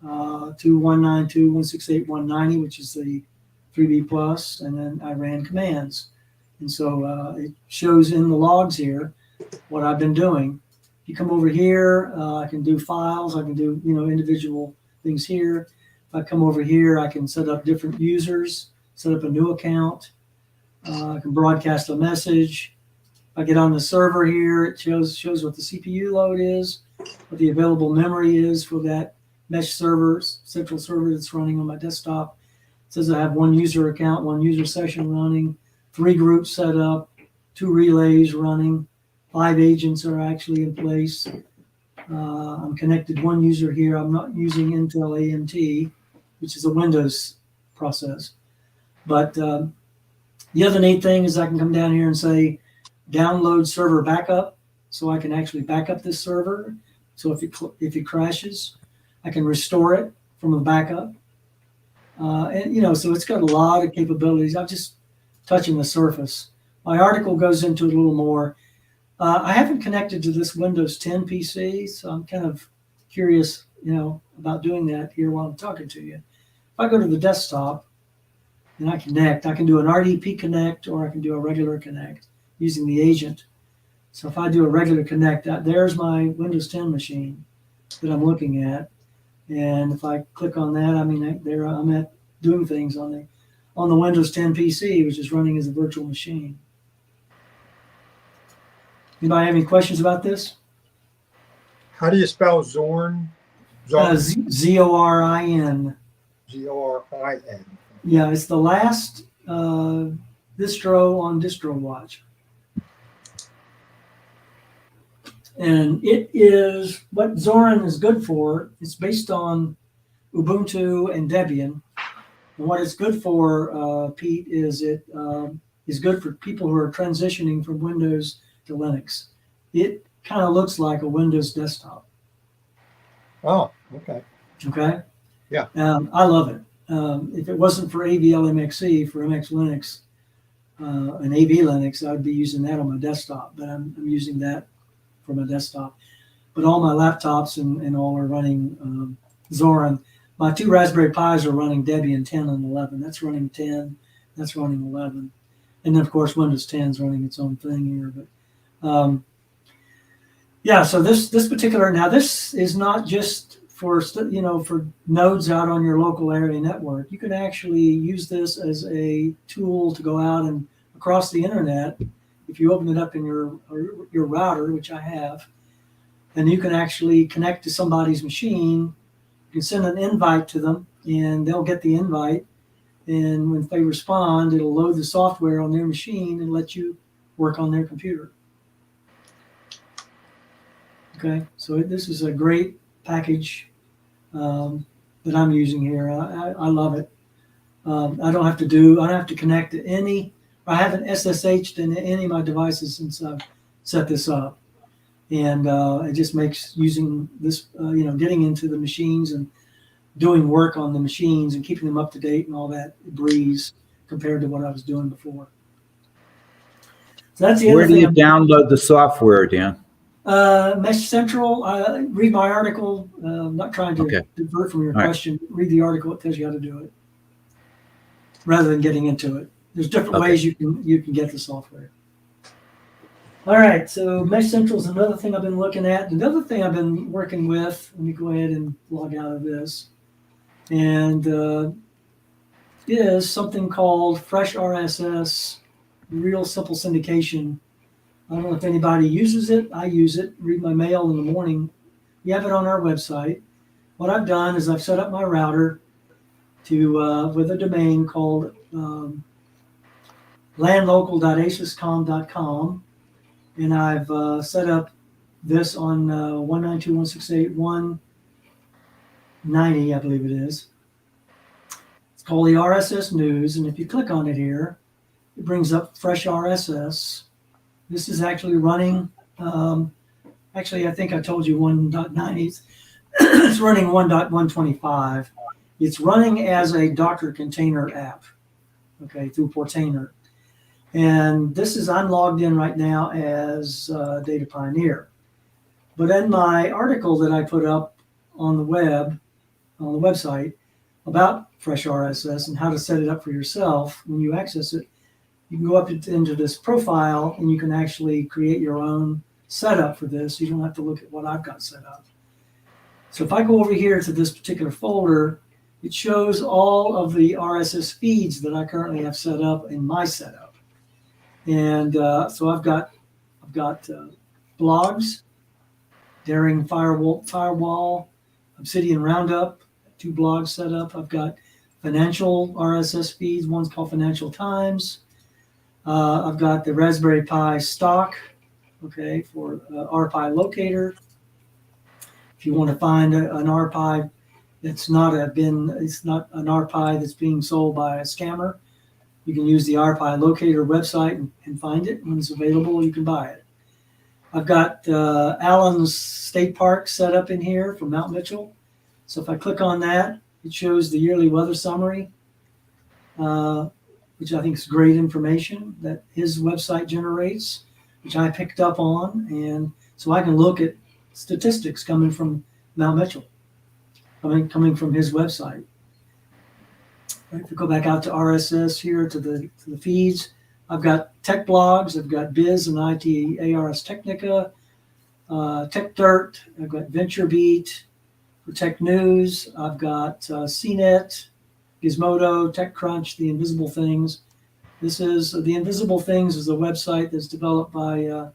2.192.168.190, which is the 3B plus, and then I ran commands. And so it shows in the logs here what I've been doing. If you come over here, I can do files. I can do individual things here. If I come over here, I can set up different users, set up a new account. I can broadcast a message. If I get on the server here, it shows what the CPU load is, what the available memory is for that mesh server, central server that's running on my desktop. It says I have one user account, one user session running, 3 groups set up, 2 relays running, 5 agents are actually in place. I'm connected 1 user here. I'm not using Intel AMT, which is a Windows process. But the other neat thing is I can come down here and say, download server backup, so I can actually back up this server. So if it crashes, I can restore it from a backup. And so it's got a lot of capabilities. I'm just touching the surface. My article goes into it a little more. I haven't connected to this Windows 10 PC, so I'm kind of curious, about doing that here while I'm talking to you. If I go to the desktop and I connect, I can do an RDP connect or I can do a regular connect using the agent. So if I do a regular connect, there's my Windows 10 machine that I'm looking at. And if I click on that, I'm at doing things on the Windows 10 PC, which is running as a virtual machine. Anybody have any questions about this? How do you spell Zorn? Zorin. Zorin. Yeah, it's the last distro on DistroWatch. And it is what Zorin is good for. It's based on Ubuntu and Debian. And what it's good for, Pete, is it is good for people who are transitioning from Windows to Linux. It kind of looks like a Windows desktop. Oh, okay. Okay? Yeah. I love it. If it wasn't for AVLMXE, for MX Linux, and AV Linux, I'd be using that on my desktop, but I'm using that for my desktop. But all my laptops and all are running Zorin. My 2 Raspberry Pis are running Debian 10 and 11. That's running 10. That's running 11. And then of course Windows 10 is running its own thing here. But yeah, so this particular, now this is not just for for nodes out on your local area network. You can actually use this as a tool to go out and across the internet. If you open it up in your router, which I have, then you can actually connect to somebody's machine. You can send an invite to them, and they'll get the invite. And when they respond, it'll load the software on their machine and let you work on their computer. Okay, so this is a great package that I'm using here. I love it. I don't have to connect to any. I haven't SSH'd in any of my devices since I've set this up, and it just makes using this, getting into the machines and doing work on the machines and keeping them up to date and all that a breeze compared to what I was doing before. So that's the Where other do you thing. download the software, Dan? Mesh Central. Read my article. I'm not trying to divert from your question. Read the article. It tells you how to do it, rather than getting into it. There's different ways you can get the software. All right. So Mesh Central is another thing I've been looking at. Another thing I've been working with. Let me go ahead and log out of this. And is something called Fresh RSS, Real Simple Syndication. I don't know if anybody uses it. I use it. Read my mail in the morning. We have it on our website. What I've done is I've set up my router to with a domain called landlocal.asyscom.com, and I've set up this on 192.168.190, I believe it is. It's called the RSS News, and if you click on it here, it brings up Fresh RSS. This is actually running, actually, I think I told you 1.90. It's running 1.125. It's running as a Docker container app, okay, through Portainer. And this is, I'm logged in right now as Data Pioneer. But in my article that I put up on the website about Fresh RSS and how to set it up for yourself when you access it, you can go up into this profile and you can actually create your own setup for this. You don't have to look at what I've got set up. So if I go over here to this particular folder, it shows all of the RSS feeds that I currently have set up in my setup. And so I've got blogs, Daring Firewall, Obsidian Roundup, 2 blogs set up. I've got financial RSS feeds. One's called Financial Times. I've got the Raspberry Pi stock, okay, for RPi locator. If you want to find an RPi that's not it's not an RPi that's being sold by a scammer, you can use the RPi locator website and find it. When it's available, you can buy it. I've got Allen's State Park set up in here from Mount Mitchell. So if I click on that, it shows the yearly weather summary, which I think is great information that his website generates, which I picked up on. And so I can look at statistics coming from Mount Mitchell, coming from his website. Right, if we go back out to RSS here to the feeds, I've got tech blogs, I've got Biz and IT ARS Technica, Tech Dirt, I've got VentureBeat, for Tech News, I've got CNET, Gizmodo, TechCrunch, The Invisible Things. This is The Invisible Things is a website that's developed by a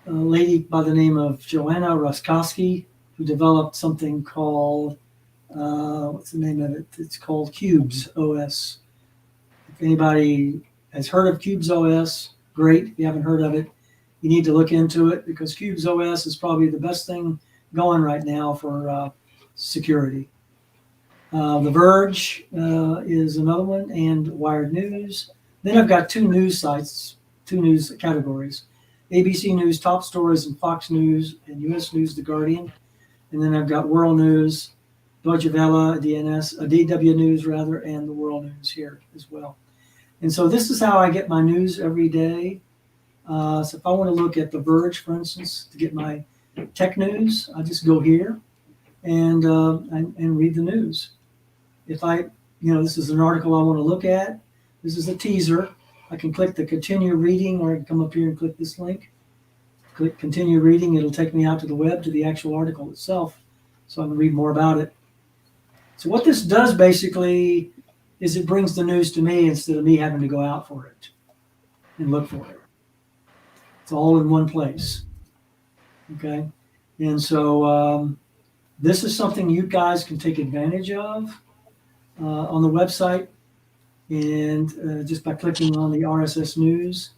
lady by the name of Joanna Ruskowski, who developed something called, what's the name of it? It's called Cubes OS. If anybody has heard of Cubes OS, great. If you haven't heard of it, you need to look into it, because Cubes OS is probably the best thing going right now for security. The Verge is another one, and Wired News. Then I've got 2 news sites, 2 news categories: ABC News Top Stories and Fox News, and US News The Guardian. And then I've got World News, Deutsche Welle, DW News rather, and the World News here as well. And so this is how I get my news every day. So if I want to look at The Verge, for instance, to get my tech news, I just go here and read the news. If I this is an article I want to look at. This is a teaser. I can click the continue reading, or I can come up here and click this link. Click continue reading. It'll take me out to the web, to the actual article itself, so I can read more about it. So what this does basically is it brings the news to me instead of me having to go out for it and look for it. It's all in one place. Okay. And so this is something you guys can take advantage of on the website, and just by clicking on the RSS news.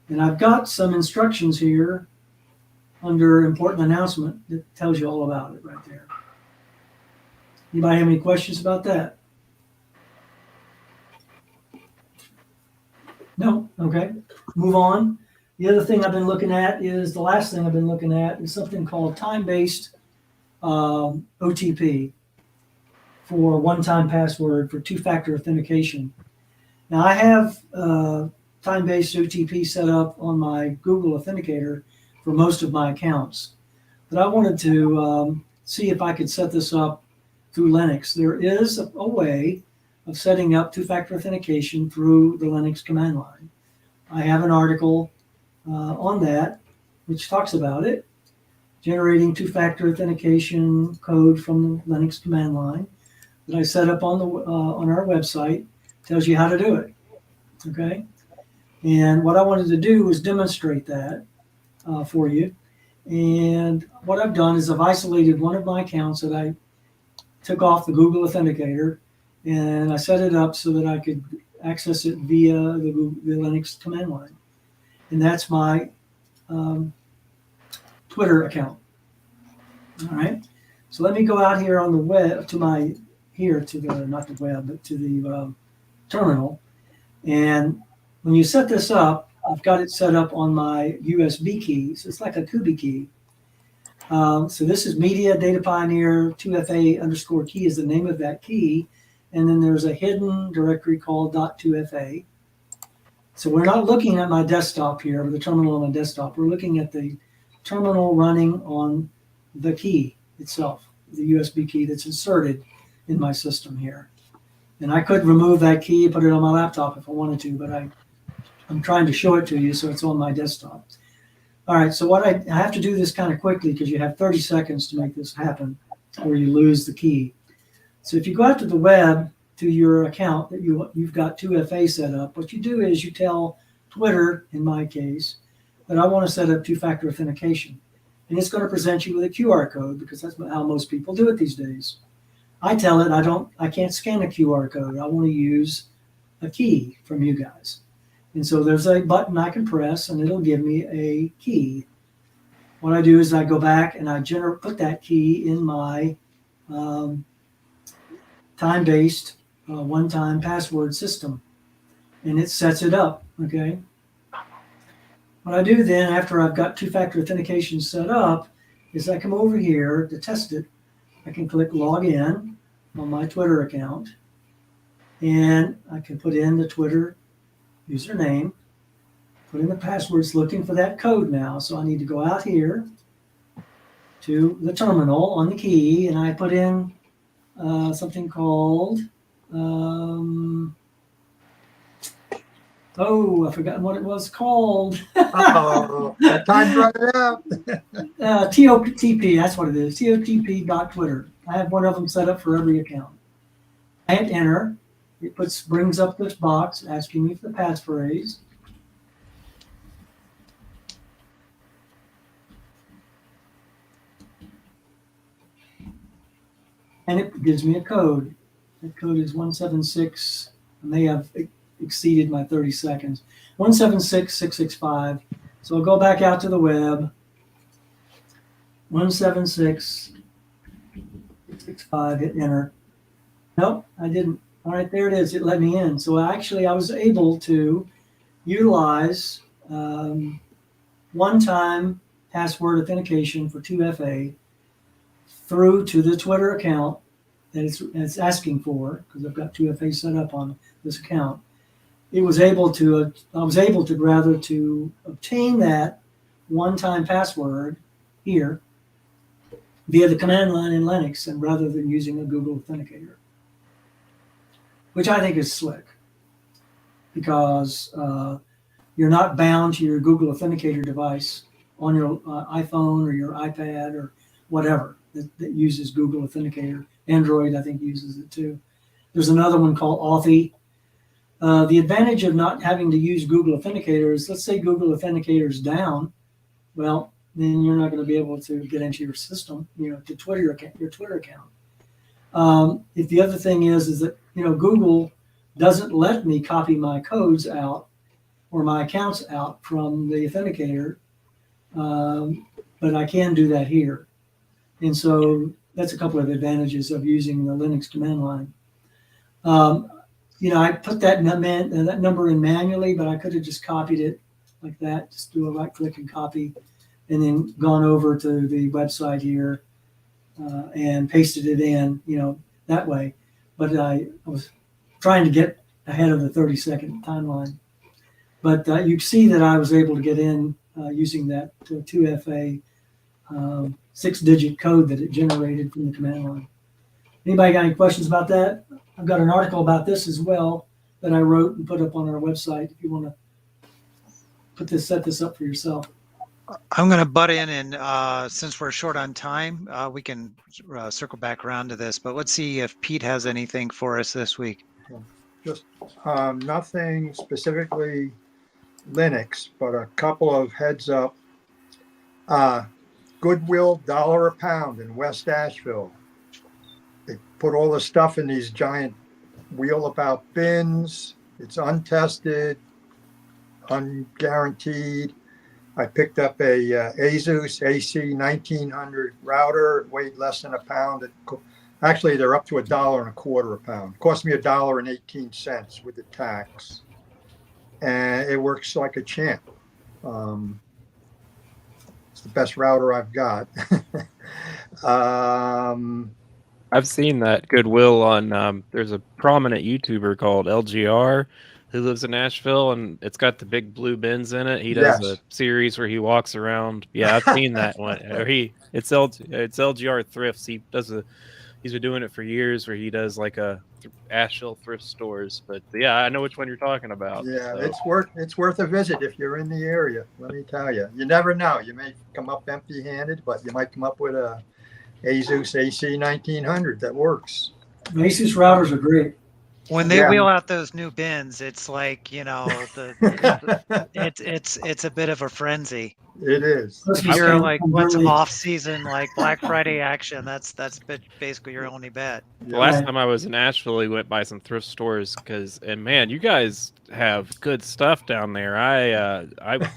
And I've got some instructions here under important announcement that tells you all about it right there. Anybody have any questions about that? No? Okay. Move on. The other thing I've been looking at is, the last thing I've been looking at is something called time-based OTP for one-time password for two-factor authentication. Now I have time-based OTP set up on my Google Authenticator for most of my accounts, but I wanted to see if I could set this up through Linux. There is a way of setting up two-factor authentication through the Linux command line. I have an article on that which talks about it, generating two-factor authentication code from the Linux command line that I set up on our website. Tells you how to do it. Okay, and what I wanted to do was demonstrate that for you. And what I've done is I've isolated one of my accounts that I took off the Google Authenticator, and I set it up so that I could access it via the Linux command line. And that's my Twitter account. All right. So let me go out here on the web to not the web, but to the terminal. And when you set this up, I've got it set up on my USB key. So it's like a Kubi key. So this is Media Data Pioneer 2FA _ key is the name of that key. And then there's a hidden directory called .2fa. So we're not looking at my desktop here, or the terminal on my desktop. We're looking at the terminal running on the key itself, the USB key that's inserted in my system here. And I could remove that key and put it on my laptop if I wanted to, but I'm trying to show it to you so it's on my desktop. All right, so what I have to do this kind of quickly because you have 30 seconds to make this happen or you lose the key. So if you go out to the web to your account that you've got 2FA set up, what you do is you tell Twitter, in my case, that I want to set up two-factor authentication. And it's going to present you with a QR code because that's how most people do it these days. I tell it I can't scan a QR code. I want to use a key from you guys. And so there's a button I can press and it'll give me a key. What I do is I go back and I put that key in my time-based one-time password system, and it sets it up. Okay. What I do then after I've got two-factor authentication set up is I come over here to test it. I can click log in on my Twitter account, and I can put in the Twitter username, put in the passwords, looking for that code now. So I need to go out here to the terminal on the key, and I put in something called, I forgot what it was called. Uh-oh, time to run it out. TOTP, that's what it is, TOTP.Twitter. I have one of them set up for every account. I hit enter. It brings up this box asking me for the passphrase. And it gives me a code. That code is 176. I may have exceeded my 30 seconds. 176665. So I'll go back out to the web. 17665, hit enter. Nope, I didn't. All right, there it is. It let me in. So actually I was able to utilize one-time password authentication for 2FA through to the Twitter account that it's asking for, because I've got 2FA set up on this account. I was able to obtain that one-time password here via the command line in Linux, and rather than using a Google Authenticator. which I think is slick because you're not bound to your Google Authenticator device on your iPhone or your iPad or whatever that uses Google Authenticator. Android, I think, uses it too. There's another one called Authy. The advantage of not having to use Google Authenticator is, let's say Google Authenticator is down, well, then you're not going to be able to get into your system, to Twitter account, your Twitter account. If the other thing is that, Google doesn't let me copy my codes out or my accounts out from the authenticator, but I can do that here. And so that's a couple of advantages of using the Linux command line. I put that number in manually, but I could have just copied it like that, just do a right click and copy, and then gone over to the website here and pasted it in, that way. But I was trying to get ahead of the 30-second timeline. But you see that I was able to get in using that 2FA 6-digit code that it generated from the command line. Anybody got any questions about that? I've got an article about this as well that I wrote and put up on our website if you want to set this up for yourself. I'm going to butt in, and since we're short on time, we can circle back around to this. But let's see if Pete has anything for us this week. Just nothing specifically Linux, but a couple of heads up. Goodwill $1 a pound in West Asheville. They put all the stuff in these giant wheel-about bins. It's untested, unguaranteed. I picked up a Asus AC 1900 router. It weighed less than a pound. Actually, they're up to $1.25 a pound. It cost me $1.18 with the tax, and it works like a champ. It's the best router I've got. I've seen that Goodwill on. There's a prominent YouTuber called LGR who lives in Nashville, and it's got the big blue bins in it. He does a series where he walks around. Yeah, I've seen that one. It's LGR Thrifts. He's been doing it for years, where he does like a Asheville thrift stores. But yeah, I know which one you're talking about. Yeah, so. it's worth a visit if you're in the area. Let me tell you, you never know. You may come up empty-handed, but you might come up with a Asus AC 1900 that works. Asus routers are great. When they wheel out those new bins, it's like, it's a bit of a frenzy. It is. You're like, what's off season, like Black Friday action? That's basically your only bet. The last time I was in Asheville, we went by some thrift stores and man, you guys have good stuff down there.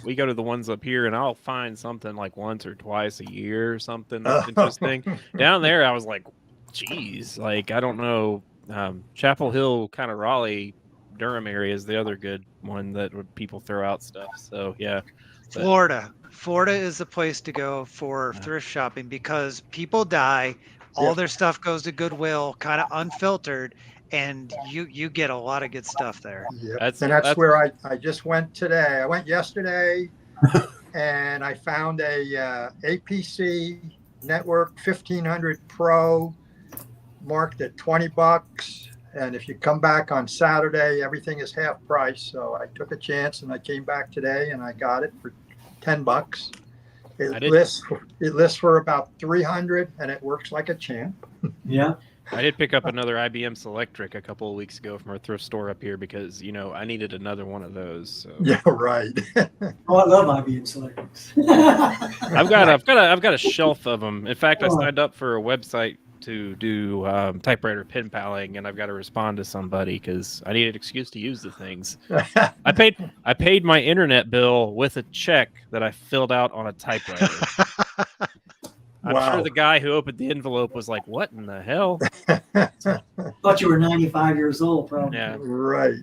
We go to the ones up here, and I'll find something like once or twice a year or something that's interesting. Down there, I was like, geez, like I don't know. Chapel Hill, kind of Raleigh, Durham area is the other good one that people throw out stuff. So yeah. Florida is the place to go for thrift shopping because people die. All their stuff goes to Goodwill, kind of unfiltered, and you get a lot of good stuff there. Yep. That's where I just went today. I went yesterday, and I found a APC Network 1500 Pro marked at $20. And if you come back on Saturday, everything is half price. So I took a chance, and I came back today, and I got it for $10. It lists for about 300, and it works like a champ. Yeah. I did pick up another IBM Selectric a couple of weeks ago from our thrift store up here because I needed another one of those. So. Yeah, right. Oh, I love IBM Selectrics. I've got a shelf of them. In fact, I signed up for a website to do typewriter pen paling, and I've got to respond to somebody because I need an excuse to use the things. I paid my internet bill with a check that I filled out on a typewriter. I'm sure the guy who opened the envelope was like, "What in the hell?" Thought you were 95 years old, probably. Yeah, right.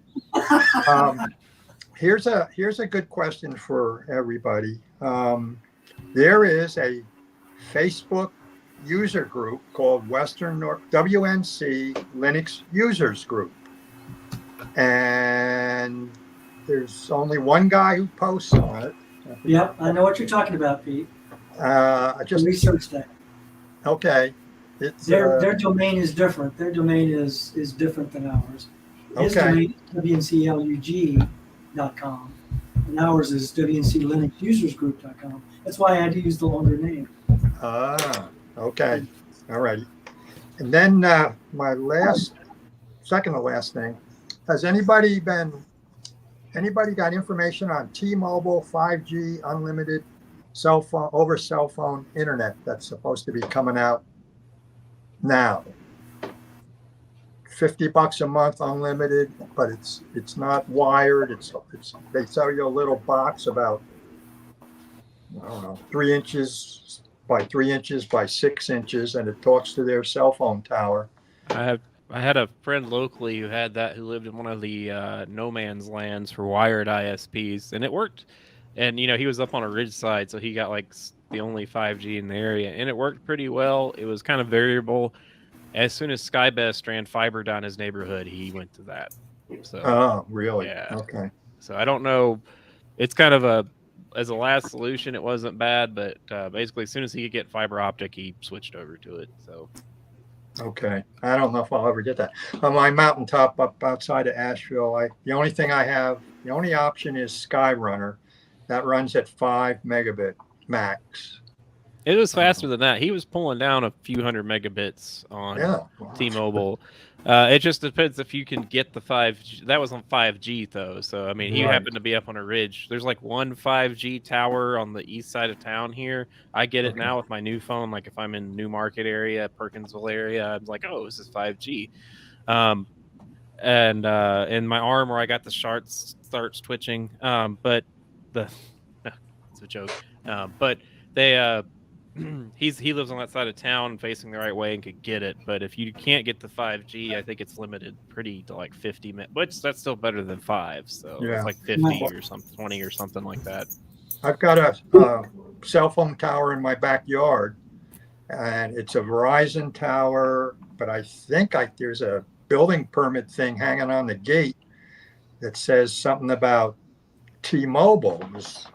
Here's a good question for everybody. There is a Facebook user group called WNC Linux Users Group, and there's only one guy who posts on it. Yep, I know what you're talking about, Pete. I just researched that. Okay, their domain is different. Their domain is different than ours. His Okay. domain is WNCLUG.com, and ours is WNCLinuxUsersGroup.com. That's why I had to use the longer name. Ah, okay. All righty. And then my second to last thing, has anybody got information on T-Mobile 5G unlimited cell phone internet that's supposed to be coming out now? $50 a month unlimited, but it's not wired. It's they sell you a little box about, I don't know, 3 inches by 3 inches by 6 inches, and it talks to their cell phone tower. I had a friend locally who had that, who lived in one of the no man's lands for wired ISPs, and it worked. And he was up on a ridge side, so he got like the only 5G in the area, and it worked pretty well. It was kind of variable. As soon as Skybest ran fiber down his neighborhood, he went to that. So Oh, really? yeah. Okay. So I don't know. It's kind of as a last solution, it wasn't bad, but basically as soon as he could get fiber optic, he switched over to it. So Okay. I don't know if I'll ever get that. On my mountaintop up outside of Asheville, the only option is Skyrunner. That runs at 5 megabit max. it was faster than that. He was pulling down a few hundred megabits on T-Mobile. It just depends if you can get the 5G. That was on 5G though, so I mean, he happened to be up on a ridge. There's like one 5G tower on the east side of town here. I get it now with my new phone. Like if I'm in New Market area, Perkinsville area, I'm like, oh, this is 5G. And in my arm where I got the shards starts twitching. But it's a joke. But they he lives on that side of town facing the right way and could get it, but if you can't get the 5G, I think it's limited pretty to like 50 minutes, which that's still better than 5, so it's like 50 or something, 20 or something like that. I've got a cell phone tower in my backyard, and it's a Verizon tower, but I think there's a building permit thing hanging on the gate that says something about T-Mobile is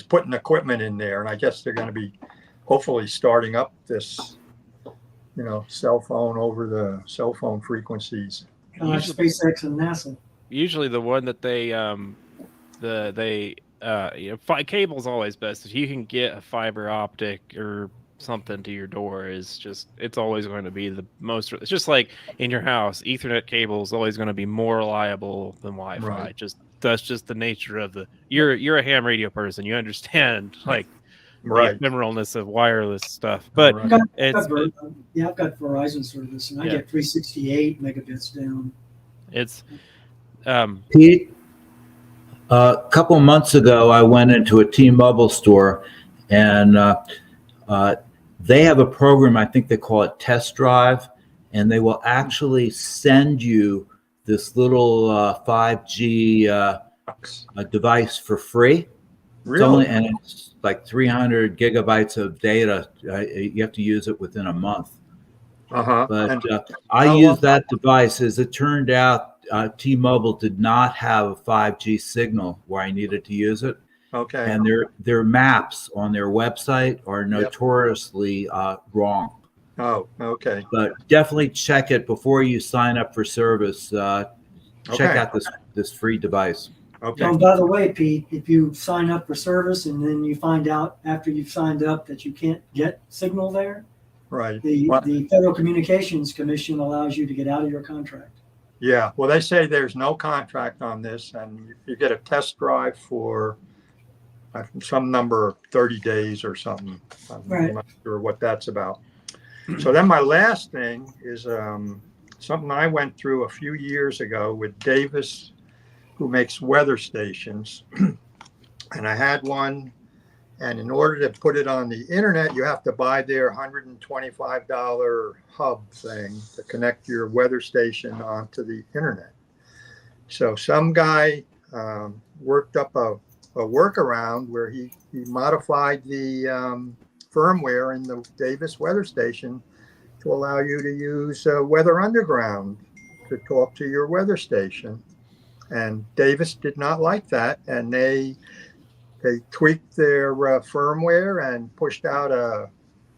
putting equipment in there, and I guess they're going to be hopefully starting up this, cell phone over the cell phone frequencies. Like SpaceX and NASA. Usually the one that cable's always best. If you can get a fiber optic or something to your door, it's always going to be the most. It's just like in your house, Ethernet cable is always going to be more reliable than Wi-Fi. Right. That's just the nature of you're a ham radio person. You understand like the ephemeralness of wireless stuff. But I've got Verizon service, and I get 368 megabits down. It's Pete, a couple of months ago, I went into a T-Mobile store, and they have a program, I think they call it Test Drive, and they will actually send you this little 5G device for free. Really? And it's like 300 gigabytes of data. You have to use it within a month. But I used that device. As it turned out, T-Mobile did not have a 5G signal where I needed to use it. Okay. And their maps on their website are notoriously wrong. Oh, okay. But definitely check it before you sign up for service. Check out this free device. Okay. And by the way, Pete, if you sign up for service and then you find out after you've signed up that you can't get signal there, right, the Federal Communications Commission allows you to get out of your contract. Yeah. Well, they say there's no contract on this, and you get a test drive for some number of 30 days or something. I'm not sure what that's about. So then my last thing is something I went through a few years ago with Davis, who makes weather stations. And I had one, and in order to put it on the internet, you have to buy their $125 hub thing to connect your weather station onto the internet. So some guy worked up a workaround where he modified the firmware in the Davis weather station to allow you to use Weather Underground to talk to your weather station. And Davis did not like that, and they tweaked their firmware and pushed out a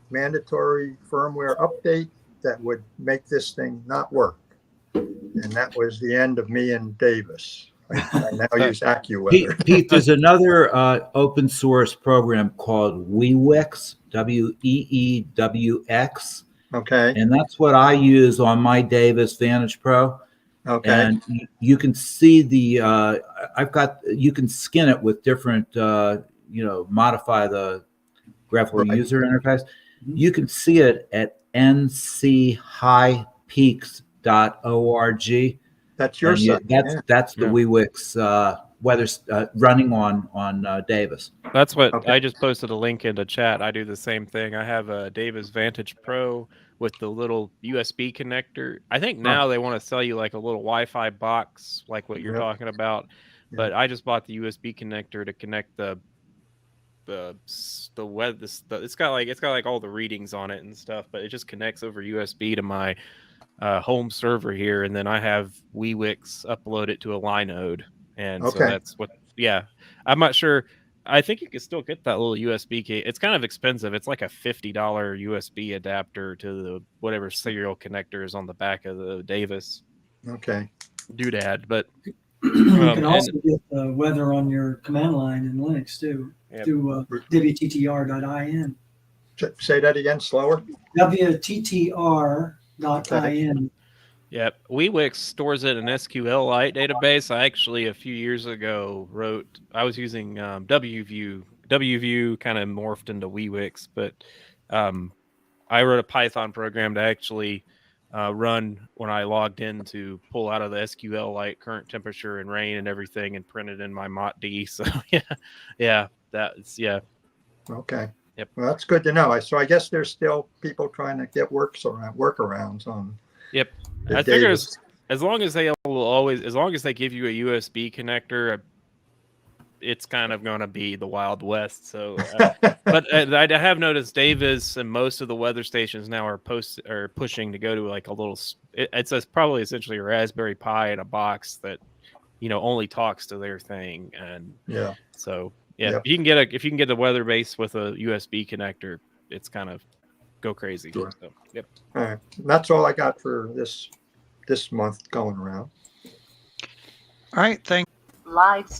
mandatory firmware update that would make this thing not work. and that was the end of me and Davis. I now use Pete, AccuWeather. Pete, there's another open source program called WeWix, WEEWX, Okay, and that's what I use on my Davis Vantage Pro. okay, And you can see the you can skin it with different modify the graphical Right. user interface. You can see it at nchighpeaks.org. that's your And site. that's the Yeah. WeWix weather running on Davis. That's what Okay. I just posted a link into chat. I do the same thing. I have a Davis Vantage Pro with the little USB connector. I think now they want to sell you like a little Wi-Fi box, like what you're Yep. talking about. Yep. But I just bought the USB connector to connect the web. It's got like all the readings on it and stuff, but it just connects over USB to my home server here, and then I have WeWix upload it to a Linode, and so Okay. that's what. Yeah, I'm not sure. I think you can still get that little USB key. It's kind of expensive. It's like a $50 USB adapter to the whatever serial connector is on the back of the Davis Okay. doodad. But You can and- also get the weather on your command line in Linux too, Yep. through wttr.in. Say that again, slower. wttr.in. Yep. WeWix stores it in an SQLite database. I actually, a few years ago, I was using WView. WView kind of morphed into WeWix, but I wrote a Python program to actually run when I logged in to pull out of the SQLite current temperature and rain and everything and print it in my MOTD. So yeah, Okay. Yep. Well, that's good to know. So I guess there's still people trying to get workarounds on. Yep. the I figure Davis. as long as they give you a USB connector, it's kind of going to be the Wild West. So, but I have noticed Davis and most of the weather stations now are pushing to go to like a little. It's probably essentially a Raspberry Pi in a box that only talks to their thing, and Yeah. so yeah, Yep. if you can get the weather base with a USB connector, it's kind of go crazy. Sure. So, yep. All right. That's all I got for this month going around. All right. Thank Live